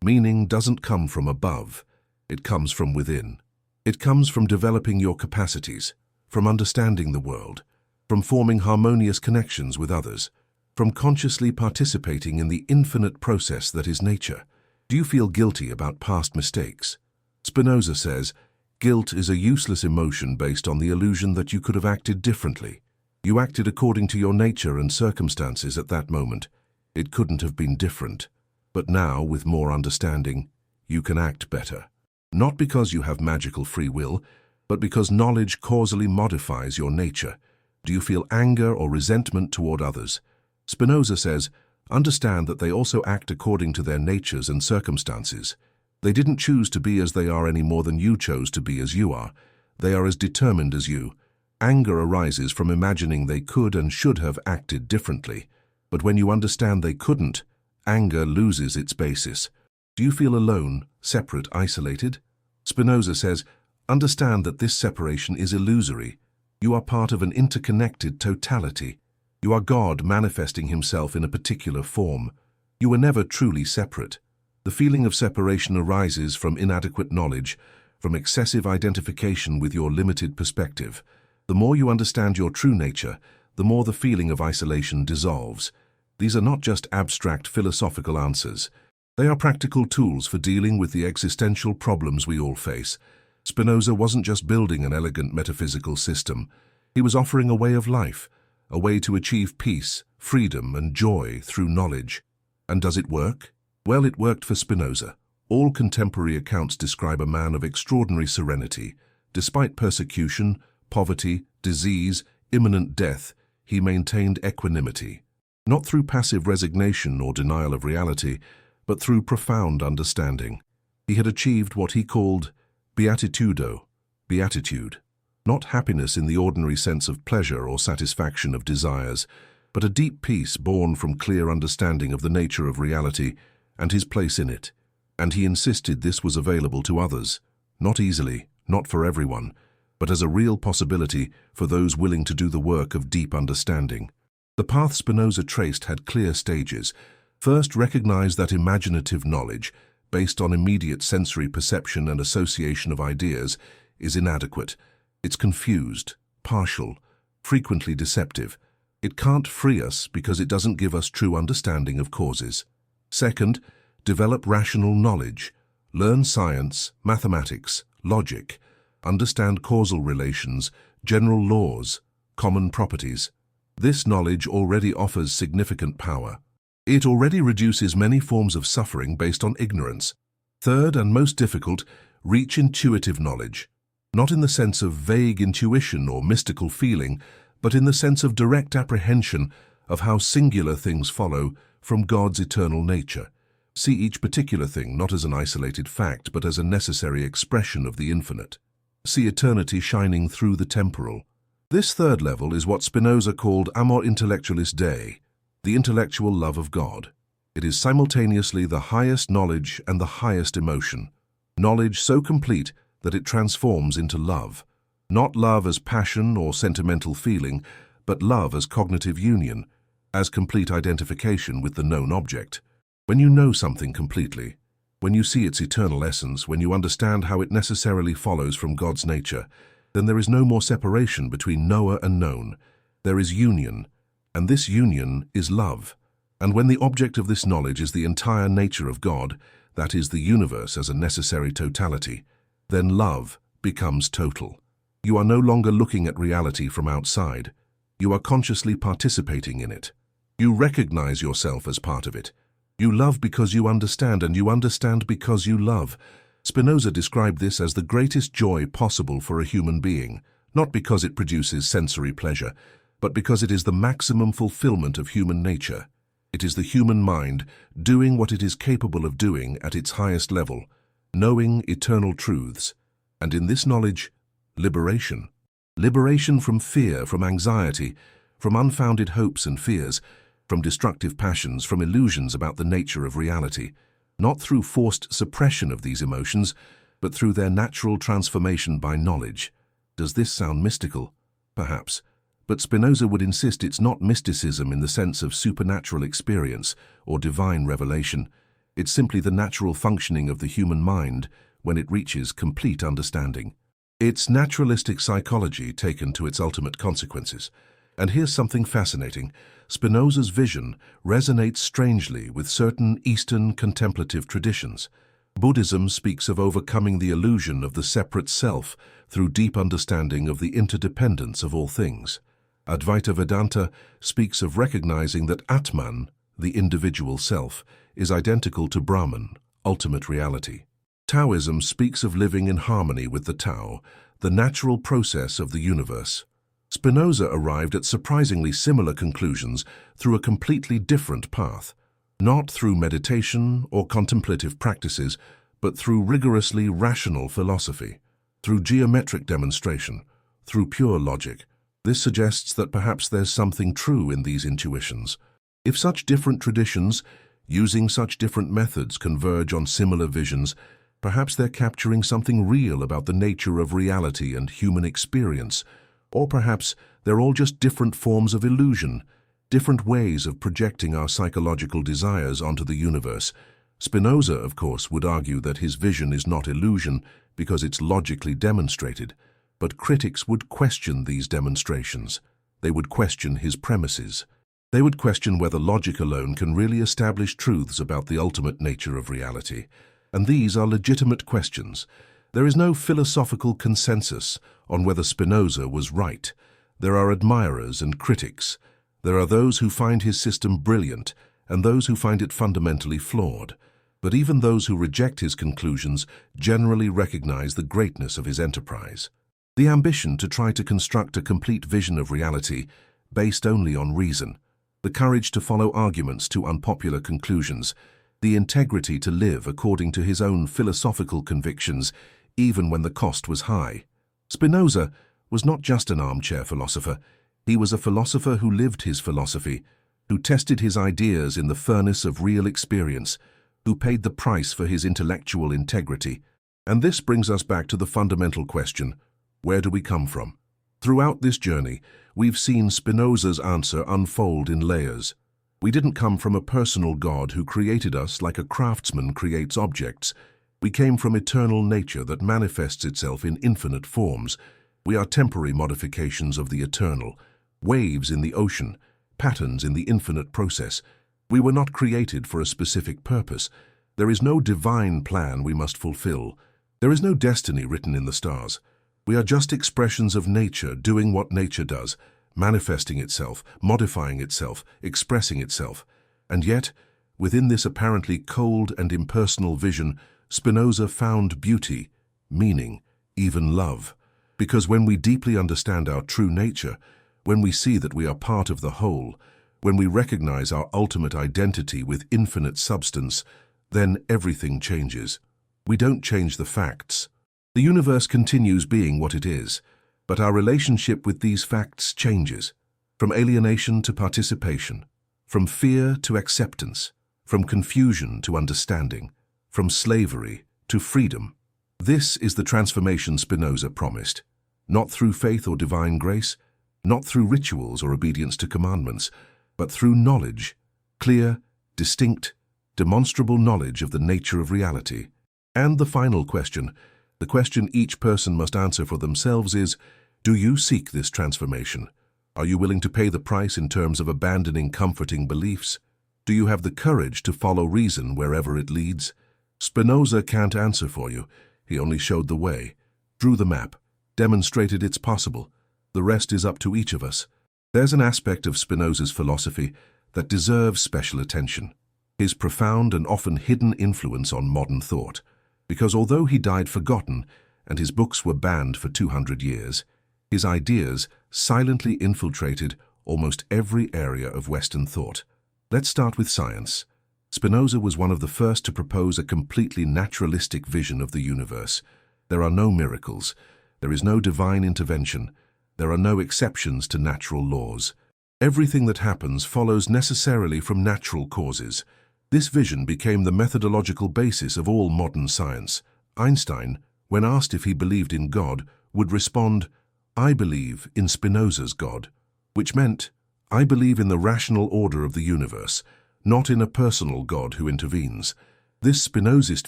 [SPEAKER 1] Meaning doesn't come from above, it comes from within. It comes from developing your capacities, from understanding the world, from forming harmonious connections with others, from consciously participating in the infinite process that is nature. Do you feel guilty about past mistakes? Spinoza says, guilt is a useless emotion based on the illusion that you could have acted differently. You acted according to your nature and circumstances at that moment. It couldn't have been different. But now, with more understanding, you can act better. Not because you have magical free will, but because knowledge causally modifies your nature. Do you feel anger or resentment toward others? Spinoza says, understand that they also act according to their natures and circumstances. They didn't choose to be as they are any more than you chose to be as you are. They are as determined as you. Anger arises from imagining they could and should have acted differently. But when you understand they couldn't, anger loses its basis. Do you feel alone, separate, isolated? Spinoza says, understand that this separation is illusory. You are part of an interconnected totality. You are God manifesting himself in a particular form. You were never truly separate. The feeling of separation arises from inadequate knowledge, from excessive identification with your limited perspective. The more you understand your true nature, the more the feeling of isolation dissolves. These are not just abstract philosophical answers. They are practical tools for dealing with the existential problems we all face. Spinoza wasn't just building an elegant metaphysical system. He was offering a way of life, a way to achieve peace, freedom, and joy through knowledge. And does it work? Well, it worked for Spinoza. All contemporary accounts describe a man of extraordinary serenity. Despite persecution, poverty, disease, imminent death, he maintained equanimity. Not through passive resignation or denial of reality, but through profound understanding. He had achieved what he called beatitudo, beatitude. Not happiness in the ordinary sense of pleasure or satisfaction of desires, but a deep peace born from clear understanding of the nature of reality and his place in it. And he insisted this was available to others, not easily, not for everyone, but as a real possibility for those willing to do the work of deep understanding. The path Spinoza traced had clear stages. First, recognize that imaginative knowledge, based on immediate sensory perception and association of ideas, is inadequate. It's confused, partial, frequently deceptive. It can't free us because it doesn't give us true understanding of causes. Second, develop rational knowledge. Learn science, mathematics, logic. Understand causal relations, general laws, common properties. This knowledge already offers significant power. It already reduces many forms of suffering based on ignorance. Third, and most difficult, reach intuitive knowledge. Not in the sense of vague intuition or mystical feeling, but in the sense of direct apprehension of how singular things follow from God's eternal nature. See each particular thing not as an isolated fact, but as a necessary expression of the infinite. See eternity shining through the temporal. This third level is what Spinoza called amor intellectualis Dei, the intellectual love of God. It is simultaneously the highest knowledge and the highest emotion. Knowledge so complete that it transforms into love. Not love as passion or sentimental feeling, but love as cognitive union, as complete identification with the known object. When you know something completely, when you see its eternal essence, when you understand how it necessarily follows from God's nature, then there is no more separation between knower and known. There is union, and this union is love. And when the object of this knowledge is the entire nature of God, that is, the universe as a necessary totality, then love becomes total. You are no longer looking at reality from outside. You are consciously participating in it. You recognize yourself as part of it. You love because you understand, and you understand because you love. Spinoza described this as the greatest joy possible for a human being, not because it produces sensory pleasure, but because it is the maximum fulfillment of human nature. It is the human mind doing what it is capable of doing at its highest level, knowing eternal truths, and in this knowledge, liberation. Liberation from fear, from anxiety, from unfounded hopes and fears, from destructive passions, from illusions about the nature of reality, not through forced suppression of these emotions, but through their natural transformation by knowledge. Does this sound mystical? Perhaps. But Spinoza would insist it's not mysticism in the sense of supernatural experience or divine revelation. It's simply the natural functioning of the human mind when it reaches complete understanding. It's naturalistic psychology taken to its ultimate consequences. And here's something fascinating. Spinoza's vision resonates strangely with certain Eastern contemplative traditions. Buddhism speaks of overcoming the illusion of the separate self through deep understanding of the interdependence of all things. Advaita Vedanta speaks of recognizing that Atman, the individual self, is identical to Brahman, ultimate reality. Taoism speaks of living in harmony with the Tao, the natural process of the universe. Spinoza arrived at surprisingly similar conclusions through a completely different path, not through meditation or contemplative practices, but through rigorously rational philosophy, through geometric demonstration, through pure logic. This suggests that perhaps there's something true in these intuitions. If such different traditions, using such different methods, converge on similar visions, perhaps they're capturing something real about the nature of reality and human experience. Or perhaps they're all just different forms of illusion, different ways of projecting our psychological desires onto the universe. Spinoza, of course, would argue that his vision is not illusion because it's logically demonstrated, but critics would question these demonstrations. They would question his premises. They would question whether logic alone can really establish truths about the ultimate nature of reality. And these are legitimate questions. There is no philosophical consensus on whether Spinoza was right. There are admirers and critics. There are those who find his system brilliant, and those who find it fundamentally flawed. But even those who reject his conclusions generally recognize the greatness of his enterprise. The ambition to try to construct a complete vision of reality based only on reason, the courage to follow arguments to unpopular conclusions, the integrity to live according to his own philosophical convictions, even when the cost was high. Spinoza was not just an armchair philosopher. He was a philosopher who lived his philosophy, who tested his ideas in the furnace of real experience, who paid the price for his intellectual integrity. And this brings us back to the fundamental question: where do we come from? Throughout this journey, we've seen Spinoza's answer unfold in layers. We didn't come from a personal God who created us like a craftsman creates objects. We came from eternal nature that manifests itself in infinite forms. We are temporary modifications of the eternal, waves in the ocean, patterns in the infinite process. We were not created for a specific purpose. There is no divine plan we must fulfill. There is no destiny written in the stars. We are just expressions of nature doing what nature does, manifesting itself, modifying itself, expressing itself. And yet, within this apparently cold and impersonal vision, Spinoza found beauty, meaning, even love. Because when we deeply understand our true nature, when we see that we are part of the whole, when we recognize our ultimate identity with infinite substance, then everything changes. We don't change the facts. The universe continues being what it is, but our relationship with these facts changes, from alienation to participation, from fear to acceptance, from confusion to understanding, from slavery to freedom. This is the transformation Spinoza promised, not through faith or divine grace, not through rituals or obedience to commandments, but through knowledge, clear, distinct, demonstrable knowledge of the nature of reality. And the final question, the question each person must answer for themselves is, do you seek this transformation? Are you willing to pay the price in terms of abandoning comforting beliefs? Do you have the courage to follow reason wherever it leads? Spinoza can't answer for you. He only showed the way, drew the map, demonstrated it's possible. The rest is up to each of us. There's an aspect of Spinoza's philosophy that deserves special attention: his profound and often hidden influence on modern thought. Because although he died forgotten and his books were banned for 200 years, his ideas silently infiltrated almost every area of Western thought. Let's start with science. Spinoza was one of the first to propose a completely naturalistic vision of the universe. There are no miracles. There is no divine intervention. There are no exceptions to natural laws. Everything that happens follows necessarily from natural causes. This vision became the methodological basis of all modern science. Einstein, when asked if he believed in God, would respond, "I believe in Spinoza's God," which meant, I believe in the rational order of the universe, not in a personal God who intervenes. This Spinozist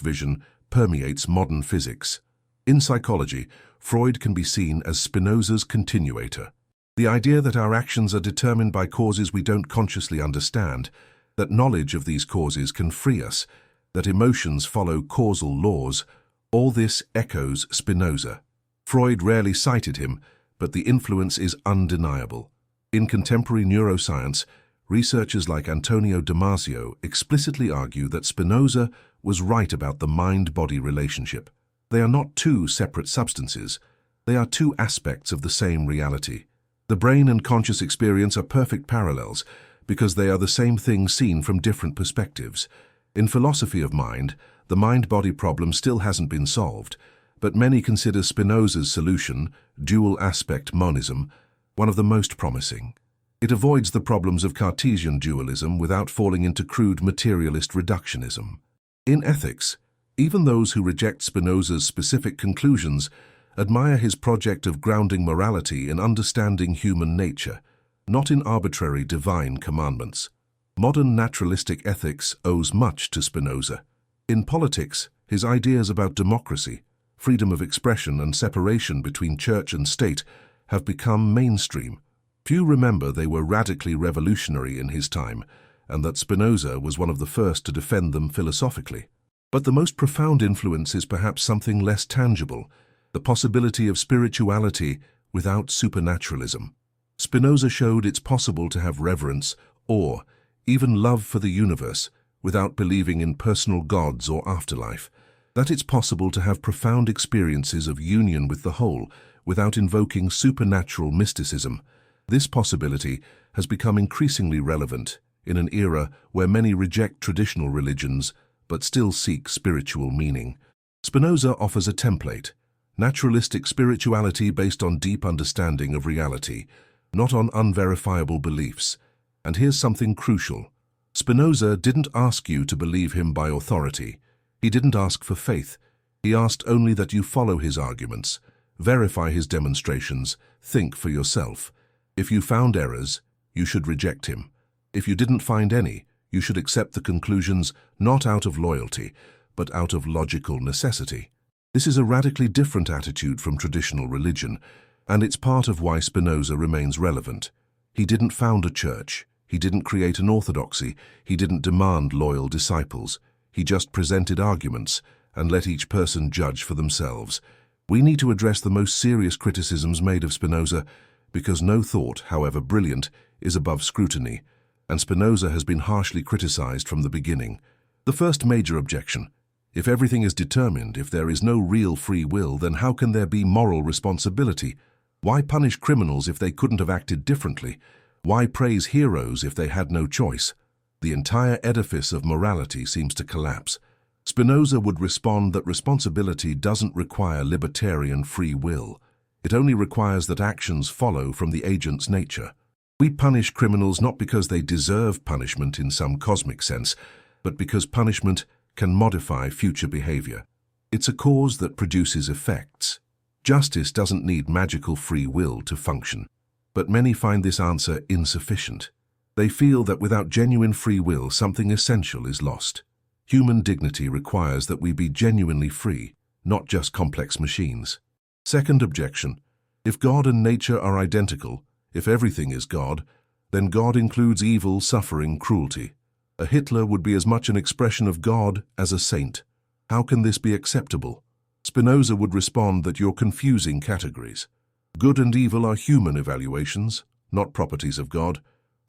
[SPEAKER 1] vision permeates modern physics. In psychology, Freud can be seen as Spinoza's continuator. The idea that our actions are determined by causes we don't consciously understand, that knowledge of these causes can free us, that emotions follow causal laws, all this echoes Spinoza. Freud rarely cited him, but the influence is undeniable. In contemporary neuroscience, researchers like Antonio Damasio explicitly argue that Spinoza was right about the mind-body relationship. They are not two separate substances. They are two aspects of the same reality. The brain and conscious experience are perfect parallels because they are the same thing seen from different perspectives. In philosophy of mind, the mind-body problem still hasn't been solved, but many consider Spinoza's solution, dual-aspect monism, one of the most promising. It avoids the problems of Cartesian dualism without falling into crude materialist reductionism. In ethics, even those who reject Spinoza's specific conclusions admire his project of grounding morality in understanding human nature, not in arbitrary divine commandments. Modern naturalistic ethics owes much to Spinoza. In politics, his ideas about democracy, freedom of expression and separation between church and state have become mainstream. Few remember they were radically revolutionary in his time, and that Spinoza was one of the first to defend them philosophically. But the most profound influence is perhaps something less tangible, the possibility of spirituality without supernaturalism. Spinoza showed it's possible to have reverence, awe, even love for the universe, without believing in personal gods or afterlife. That it's possible to have profound experiences of union with the whole without invoking supernatural mysticism. This possibility has become increasingly relevant in an era where many reject traditional religions but still seek spiritual meaning. Spinoza offers a template: naturalistic spirituality based on deep understanding of reality, not on unverifiable beliefs. And here's something crucial. Spinoza didn't ask you to believe him by authority. He didn't ask for faith. He asked only that you follow his arguments, verify his demonstrations, think for yourself. If you found errors, you should reject him. If you didn't find any, you should accept the conclusions not out of loyalty, but out of logical necessity. This is a radically different attitude from traditional religion, and it's part of why Spinoza remains relevant. He didn't found a church. He didn't create an orthodoxy. He didn't demand loyal disciples. He just presented arguments and let each person judge for themselves. We need to address the most serious criticisms made of Spinoza, because no thought, however brilliant, is above scrutiny, and Spinoza has been harshly criticized from the beginning. The first major objection: if everything is determined, if there is no real free will, then how can there be moral responsibility? Why punish criminals if they couldn't have acted differently? Why praise heroes if they had no choice? The entire edifice of morality seems to collapse. Spinoza would respond that responsibility doesn't require libertarian free will. It only requires that actions follow from the agent's nature. We punish criminals not because they deserve punishment in some cosmic sense, but because punishment can modify future behavior. It's a cause that produces effects. Justice doesn't need magical free will to function. But many find this answer insufficient. They feel that without genuine free will, something essential is lost. Human dignity requires that we be genuinely free, not just complex machines. Second objection: if God and nature are identical, if everything is God, then God includes evil, suffering, cruelty. A Hitler would be as much an expression of God as a saint. How can this be acceptable? Spinoza would respond that you're confusing categories. Good and evil are human evaluations, not properties of God.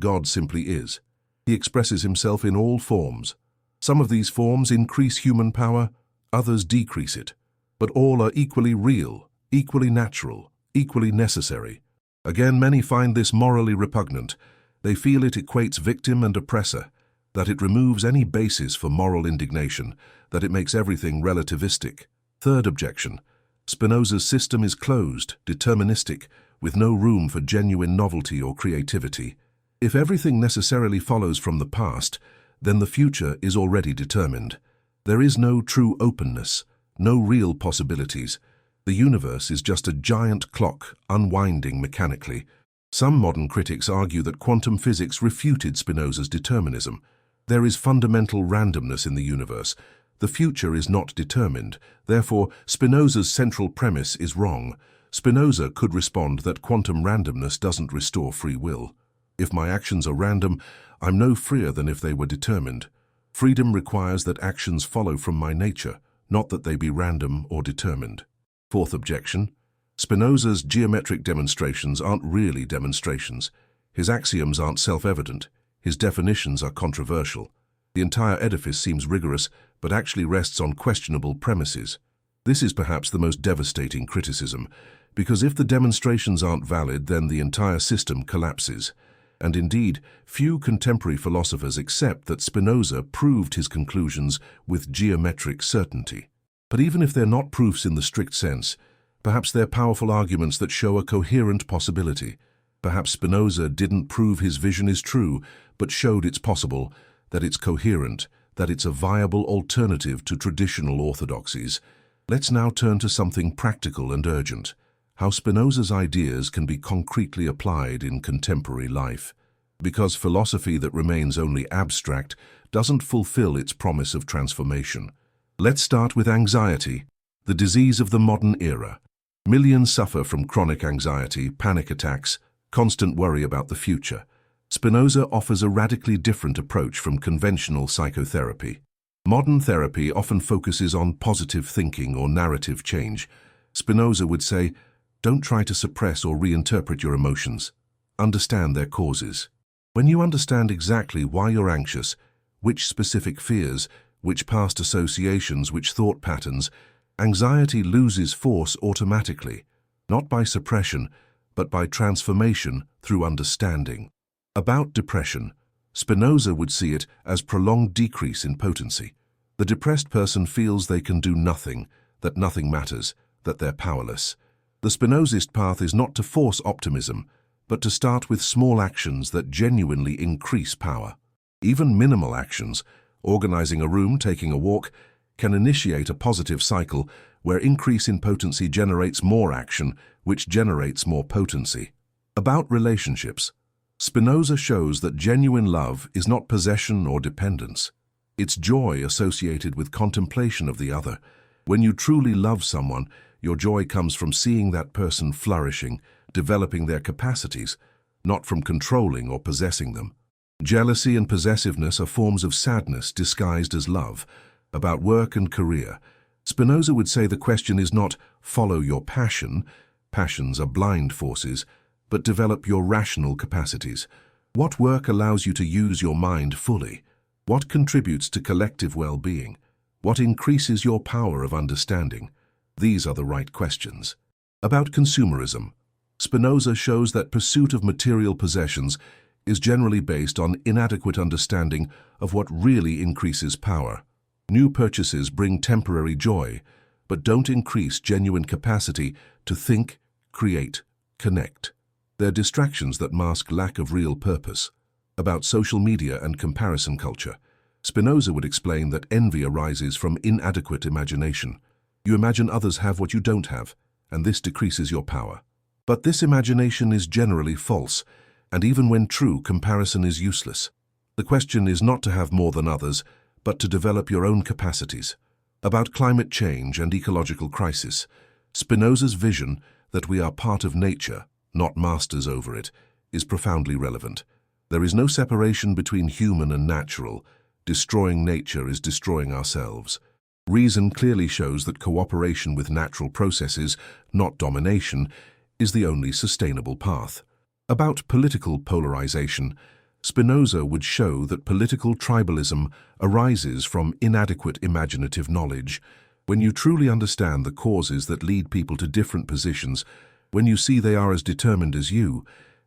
[SPEAKER 1] God simply is. He expresses himself in all forms. Some of these forms increase human power, others decrease it. But all are equally real, equally natural, equally necessary. Again, many find this morally repugnant. They feel it equates victim and oppressor, that it removes any basis for moral indignation, that it makes everything relativistic. Third objection: Spinoza's system is closed, deterministic, with no room for genuine novelty or creativity. If everything necessarily follows from the past, then the future is already determined. There is no true openness, no real possibilities. The universe is just a giant clock, unwinding mechanically. Some modern critics argue that quantum physics refuted Spinoza's determinism. There is fundamental randomness in the universe. The future is not determined. Therefore, Spinoza's central premise is wrong. Spinoza could respond that quantum randomness doesn't restore free will. If my actions are random, I'm no freer than if they were determined. Freedom requires that actions follow from my nature, not that they be random or determined. Fourth objection: Spinoza's geometric demonstrations aren't really demonstrations. His axioms aren't self-evident. His definitions are controversial. The entire edifice seems rigorous, but actually rests on questionable premises. This is perhaps the most devastating criticism, because if the demonstrations aren't valid, then the entire system collapses. And indeed, few contemporary philosophers accept that Spinoza proved his conclusions with geometric certainty. But even if they're not proofs in the strict sense, perhaps they're powerful arguments that show a coherent possibility. Perhaps Spinoza didn't prove his vision is true, but showed it's possible, that it's coherent, that it's a viable alternative to traditional orthodoxies. Let's now turn to something practical and urgent: how Spinoza's ideas can be concretely applied in contemporary life. Because philosophy that remains only abstract doesn't fulfill its promise of transformation. Let's start with anxiety, the disease of the modern era. Millions suffer from chronic anxiety, panic attacks, constant worry about the future. Spinoza offers a radically different approach from conventional psychotherapy. Modern therapy often focuses on positive thinking or narrative change. Spinoza would say, don't try to suppress or reinterpret your emotions. Understand their causes. When you understand exactly why you're anxious, which specific fears, which past associations, which thought patterns, anxiety loses force automatically, not by suppression, but by transformation through understanding. About depression, Spinoza would see it as prolonged decrease in potency. The depressed person feels they can do nothing, that nothing matters, that they're powerless. The Spinozist path is not to force optimism, but to start with small actions that genuinely increase power. Even minimal actions, organizing a room, taking a walk, can initiate a positive cycle where increase in potency generates more action, which generates more potency. About relationships, Spinoza shows that genuine love is not possession or dependence. It's joy associated with contemplation of the other. When you truly love someone, your joy comes from seeing that person flourishing, developing their capacities, not from controlling or possessing them. Jealousy and possessiveness are forms of sadness disguised as love. About work and career, Spinoza would say the question is not follow your passion, passions are blind forces, but develop your rational capacities. What work allows you to use your mind fully? What contributes to collective well-being? What increases your power of understanding? These are the right questions. About consumerism, Spinoza shows that pursuit of material possessions is generally based on inadequate understanding of what really increases power. New purchases bring temporary joy, but don't increase genuine capacity to think, create, connect. They're distractions that mask lack of real purpose. About social media and comparison culture, Spinoza would explain that envy arises from inadequate imagination. You imagine others have what you don't have, and this decreases your power. But this imagination is generally false, and even when true, comparison is useless. The question is not to have more than others, but to develop your own capacities. About climate change and ecological crisis, Spinoza's vision that we are part of nature, not masters over it, is profoundly relevant. There is no separation between human and natural. Destroying nature is destroying ourselves. Reason clearly shows that cooperation with natural processes, not domination, is the only sustainable path. About political polarization, Spinoza would show that political tribalism arises from inadequate imaginative knowledge. When you truly understand the causes that lead people to different positions, when you see they are as determined as you,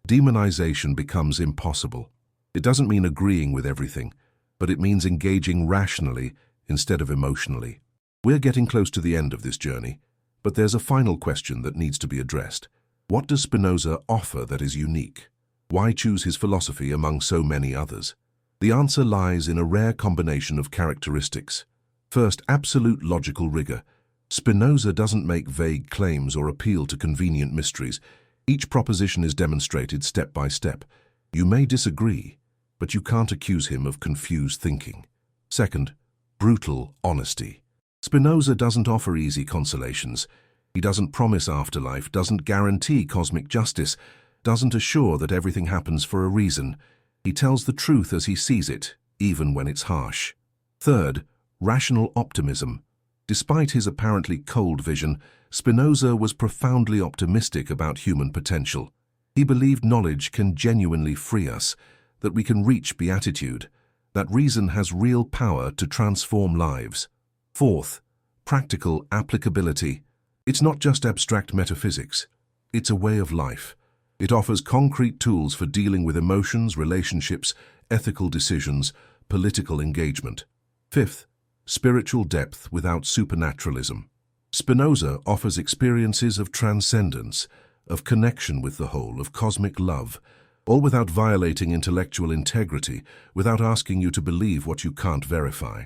[SPEAKER 1] demonization becomes impossible. It doesn't mean agreeing with everything, but it means engaging rationally instead of emotionally. We're getting close to the end of this journey, but there's a final question that needs to be addressed. What does Spinoza offer that is unique? Why choose his philosophy among so many others? The answer lies in a rare combination of characteristics. First, absolute logical rigor. Spinoza doesn't make vague claims or appeal to convenient mysteries. Each proposition is demonstrated step by step. You may disagree, but you can't accuse him of confused thinking. Second, brutal honesty. Spinoza doesn't offer easy consolations. He doesn't promise afterlife, doesn't guarantee cosmic justice, doesn't assure that everything happens for a reason. He tells the truth as he sees it, even when it's harsh. Third, rational optimism. Despite his apparently cold vision, Spinoza was profoundly optimistic about human potential. He believed knowledge can genuinely free us, that we can reach beatitude, that reason has real power to transform lives. Fourth, practical applicability. It's not just abstract metaphysics. It's a way of life. It offers concrete tools for dealing with emotions, relationships, ethical decisions, political engagement. Fifth, spiritual depth without supernaturalism. Spinoza offers experiences of transcendence, of connection with the whole, of cosmic love, all without violating intellectual integrity, without asking you to believe what you can't verify.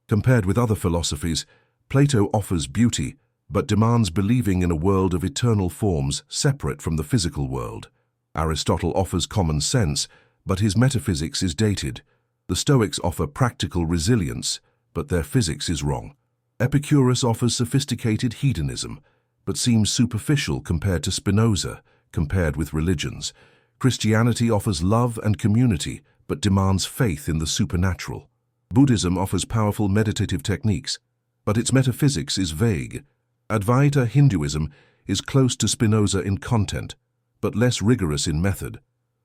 [SPEAKER 1] Compared with other philosophies, Plato offers beauty, but demands believing in a world of eternal forms separate from the physical world. Aristotle offers common sense, but his metaphysics is dated. The Stoics offer practical resilience, but their physics is wrong. Epicurus offers sophisticated hedonism, but seems superficial compared to Spinoza, compared with religions. Christianity offers love and community, but demands faith in the supernatural. Buddhism offers powerful meditative techniques, but its metaphysics is vague. Advaita Hinduism is close to Spinoza in content, but less rigorous in method.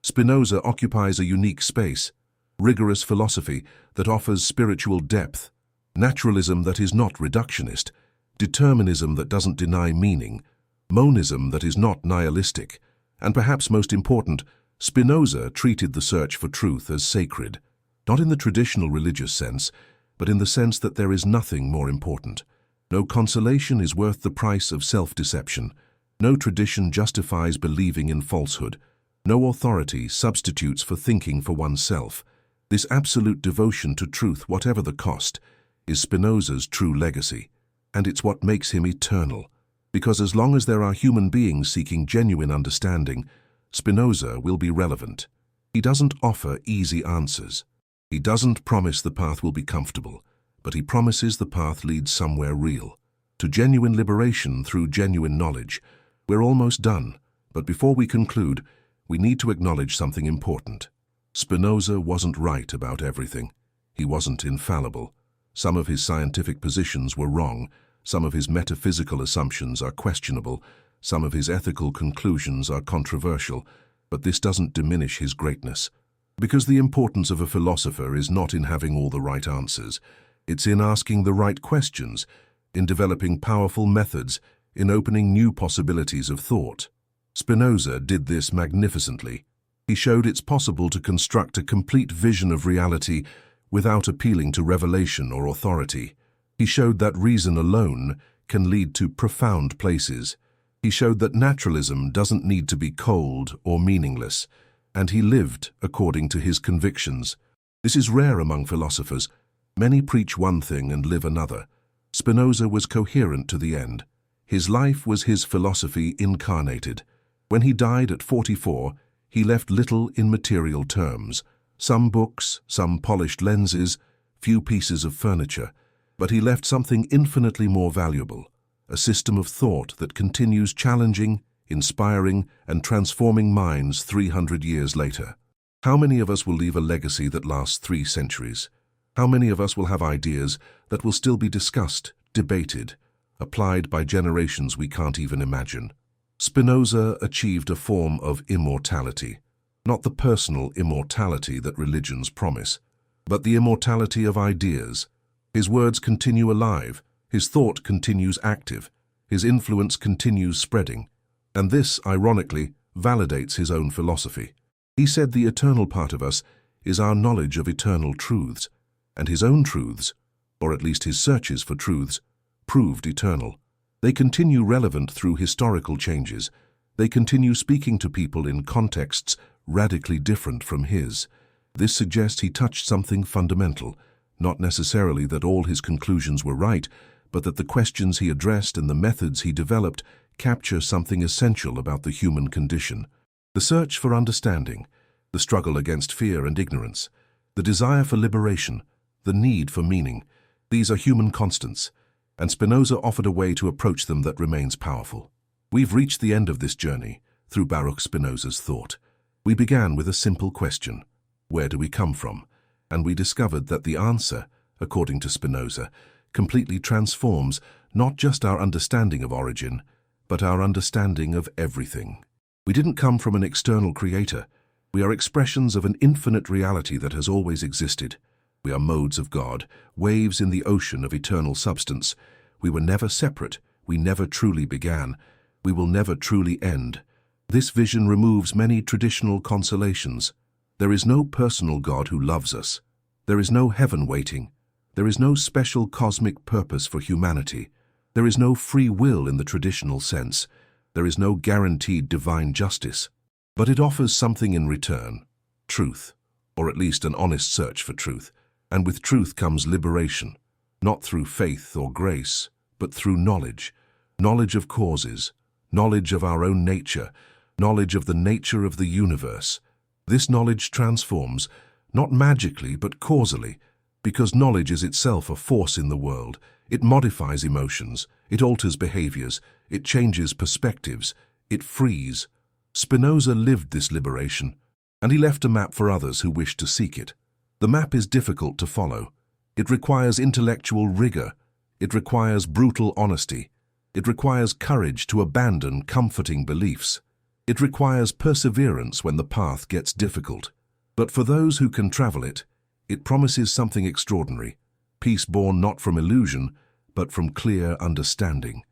[SPEAKER 1] Spinoza occupies a unique space: rigorous philosophy that offers spiritual depth, naturalism that is not reductionist, determinism that doesn't deny meaning, monism that is not nihilistic, and perhaps most important, Spinoza treated the search for truth as sacred, not in the traditional religious sense, but in the sense that there is nothing more important. No consolation is worth the price of self-deception. No tradition justifies believing in falsehood. No authority substitutes for thinking for oneself. This absolute devotion to truth, whatever the cost, is Spinoza's true legacy. And it's what makes him eternal. Because as long as there are human beings seeking genuine understanding, Spinoza will be relevant. He doesn't offer easy answers. He doesn't promise the path will be comfortable, but he promises the path leads somewhere real, to genuine liberation through genuine knowledge. We're almost done, but before we conclude, we need to acknowledge something important. Spinoza wasn't right about everything. He wasn't infallible. Some of his scientific positions were wrong, some of his metaphysical assumptions are questionable, some of his ethical conclusions are controversial, but this doesn't diminish his greatness. Because the importance of a philosopher is not in having all the right answers. It's in asking the right questions, in developing powerful methods, in opening new possibilities of thought. Spinoza did this magnificently. He showed it's possible to construct a complete vision of reality without appealing to revelation or authority. He showed that reason alone can lead to profound places. He showed that naturalism doesn't need to be cold or meaningless, and he lived according to his convictions. This is rare among philosophers. Many preach one thing and live another. Spinoza was coherent to the end. His life was his philosophy incarnated. When he died at 44, he left little in material terms. Some books, some polished lenses, few pieces of furniture. But he left something infinitely more valuable, a system of thought that continues challenging, inspiring, and transforming minds 300 years later. How many of us will leave a legacy that lasts 3 centuries? How many of us will have ideas that will still be discussed, debated, applied by generations we can't even imagine? Spinoza achieved a form of immortality, not the personal immortality that religions promise, but the immortality of ideas. His words continue alive, his thought continues active, his influence continues spreading, and this, ironically, validates his own philosophy. He said the eternal part of us is our knowledge of eternal truths, and his own truths, or at least his searches for truths, proved eternal. They continue relevant through historical changes. They continue speaking to people in contexts radically different from his. This suggests he touched something fundamental, not necessarily that all his conclusions were right, but that the questions he addressed and the methods he developed capture something essential about the human condition. The search for understanding, the struggle against fear and ignorance, the desire for liberation, the need for meaning, these are human constants, and Spinoza offered a way to approach them that remains powerful. We've reached the end of this journey through Baruch Spinoza's thought. We began with a simple question: where do we come from? And we discovered that the answer, according to Spinoza, completely transforms not just our understanding of origin, but our understanding of everything. We didn't come from an external creator. We are expressions of an infinite reality that has always existed. We are modes of God, waves in the ocean of eternal substance. We were never separate. We never truly began. We will never truly end. This vision removes many traditional consolations. There is no personal God who loves us. There is no heaven waiting. There is no special cosmic purpose for humanity. There is no free will in the traditional sense. There is no guaranteed divine justice. But it offers something in return: truth, or at least an honest search for truth. And with truth comes liberation, not through faith or grace, but through knowledge. Knowledge of causes, knowledge of our own nature, knowledge of the nature of the universe. This knowledge transforms, not magically but causally, because knowledge is itself a force in the world. It modifies emotions, it alters behaviors, it changes perspectives, it frees. Spinoza lived this liberation, and he left a map for others who wish to seek it. The map is difficult to follow. It requires intellectual rigor. It requires brutal honesty. It requires courage to abandon comforting beliefs. It requires perseverance when the path gets difficult. But for those who can travel it, it promises something extraordinary. Peace born not from illusion, but from clear understanding.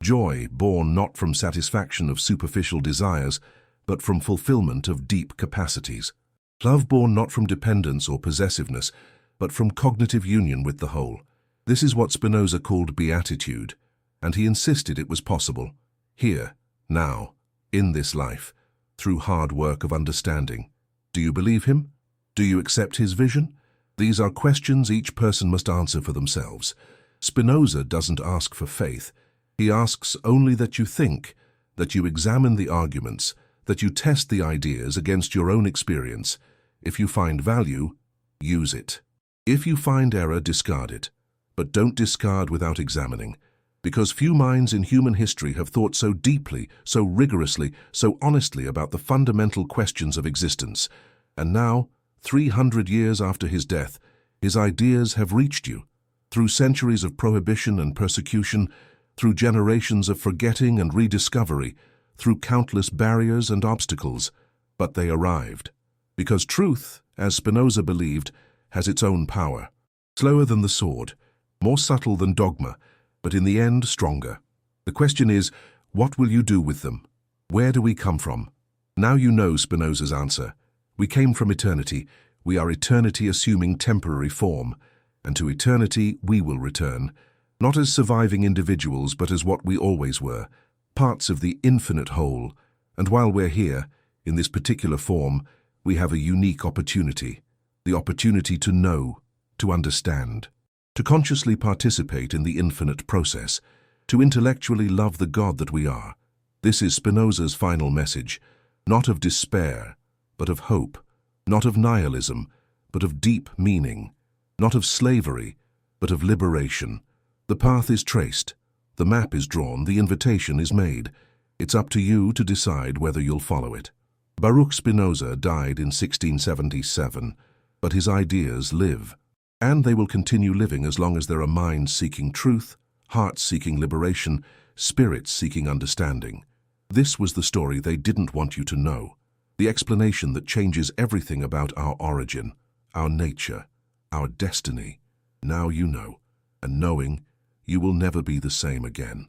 [SPEAKER 1] Joy born not from satisfaction of superficial desires, but from fulfillment of deep capacities. Love born not from dependence or possessiveness, but from cognitive union with the whole. This is what Spinoza called beatitude, and he insisted it was possible, here, now, in this life, through hard work of understanding. Do you believe him? Do you accept his vision? These are questions each person must answer for themselves. Spinoza doesn't ask for faith. He asks only that you think, that you examine the arguments, that you test the ideas against your own experience. If you find value, use it. If you find error, discard it. But don't discard without examining, because few minds in human history have thought so deeply, so rigorously, so honestly about the fundamental questions of existence. And now, 300 years after his death, his ideas have reached you. Through centuries of prohibition and persecution, through generations of forgetting and rediscovery, through countless barriers and obstacles, but they arrived. Because truth, as Spinoza believed, has its own power. Slower than the sword, more subtle than dogma, but in the end stronger. The question is, what will you do with them? Where do we come from? Now you know Spinoza's answer. We came from eternity. We are eternity assuming temporary form. And to eternity we will return, not as surviving individuals, but as what we always were, parts of the infinite whole. And while we're here, in this particular form, we have a unique opportunity, the opportunity to know, to understand, to consciously participate in the infinite process, to intellectually love the God that we are. This is Spinoza's final message, not of despair, but of hope, not of nihilism, but of deep meaning, not of slavery, but of liberation. The path is traced, the map is drawn, the invitation is made. It's up to you to decide whether you'll follow it. Baruch Spinoza died in 1677, but his ideas live. And they will continue living as long as there are minds seeking truth, hearts seeking liberation, spirits seeking understanding. This was the story they didn't want you to know, the explanation that changes everything about our origin, our nature, our destiny. Now you know, and knowing, you will never be the same again.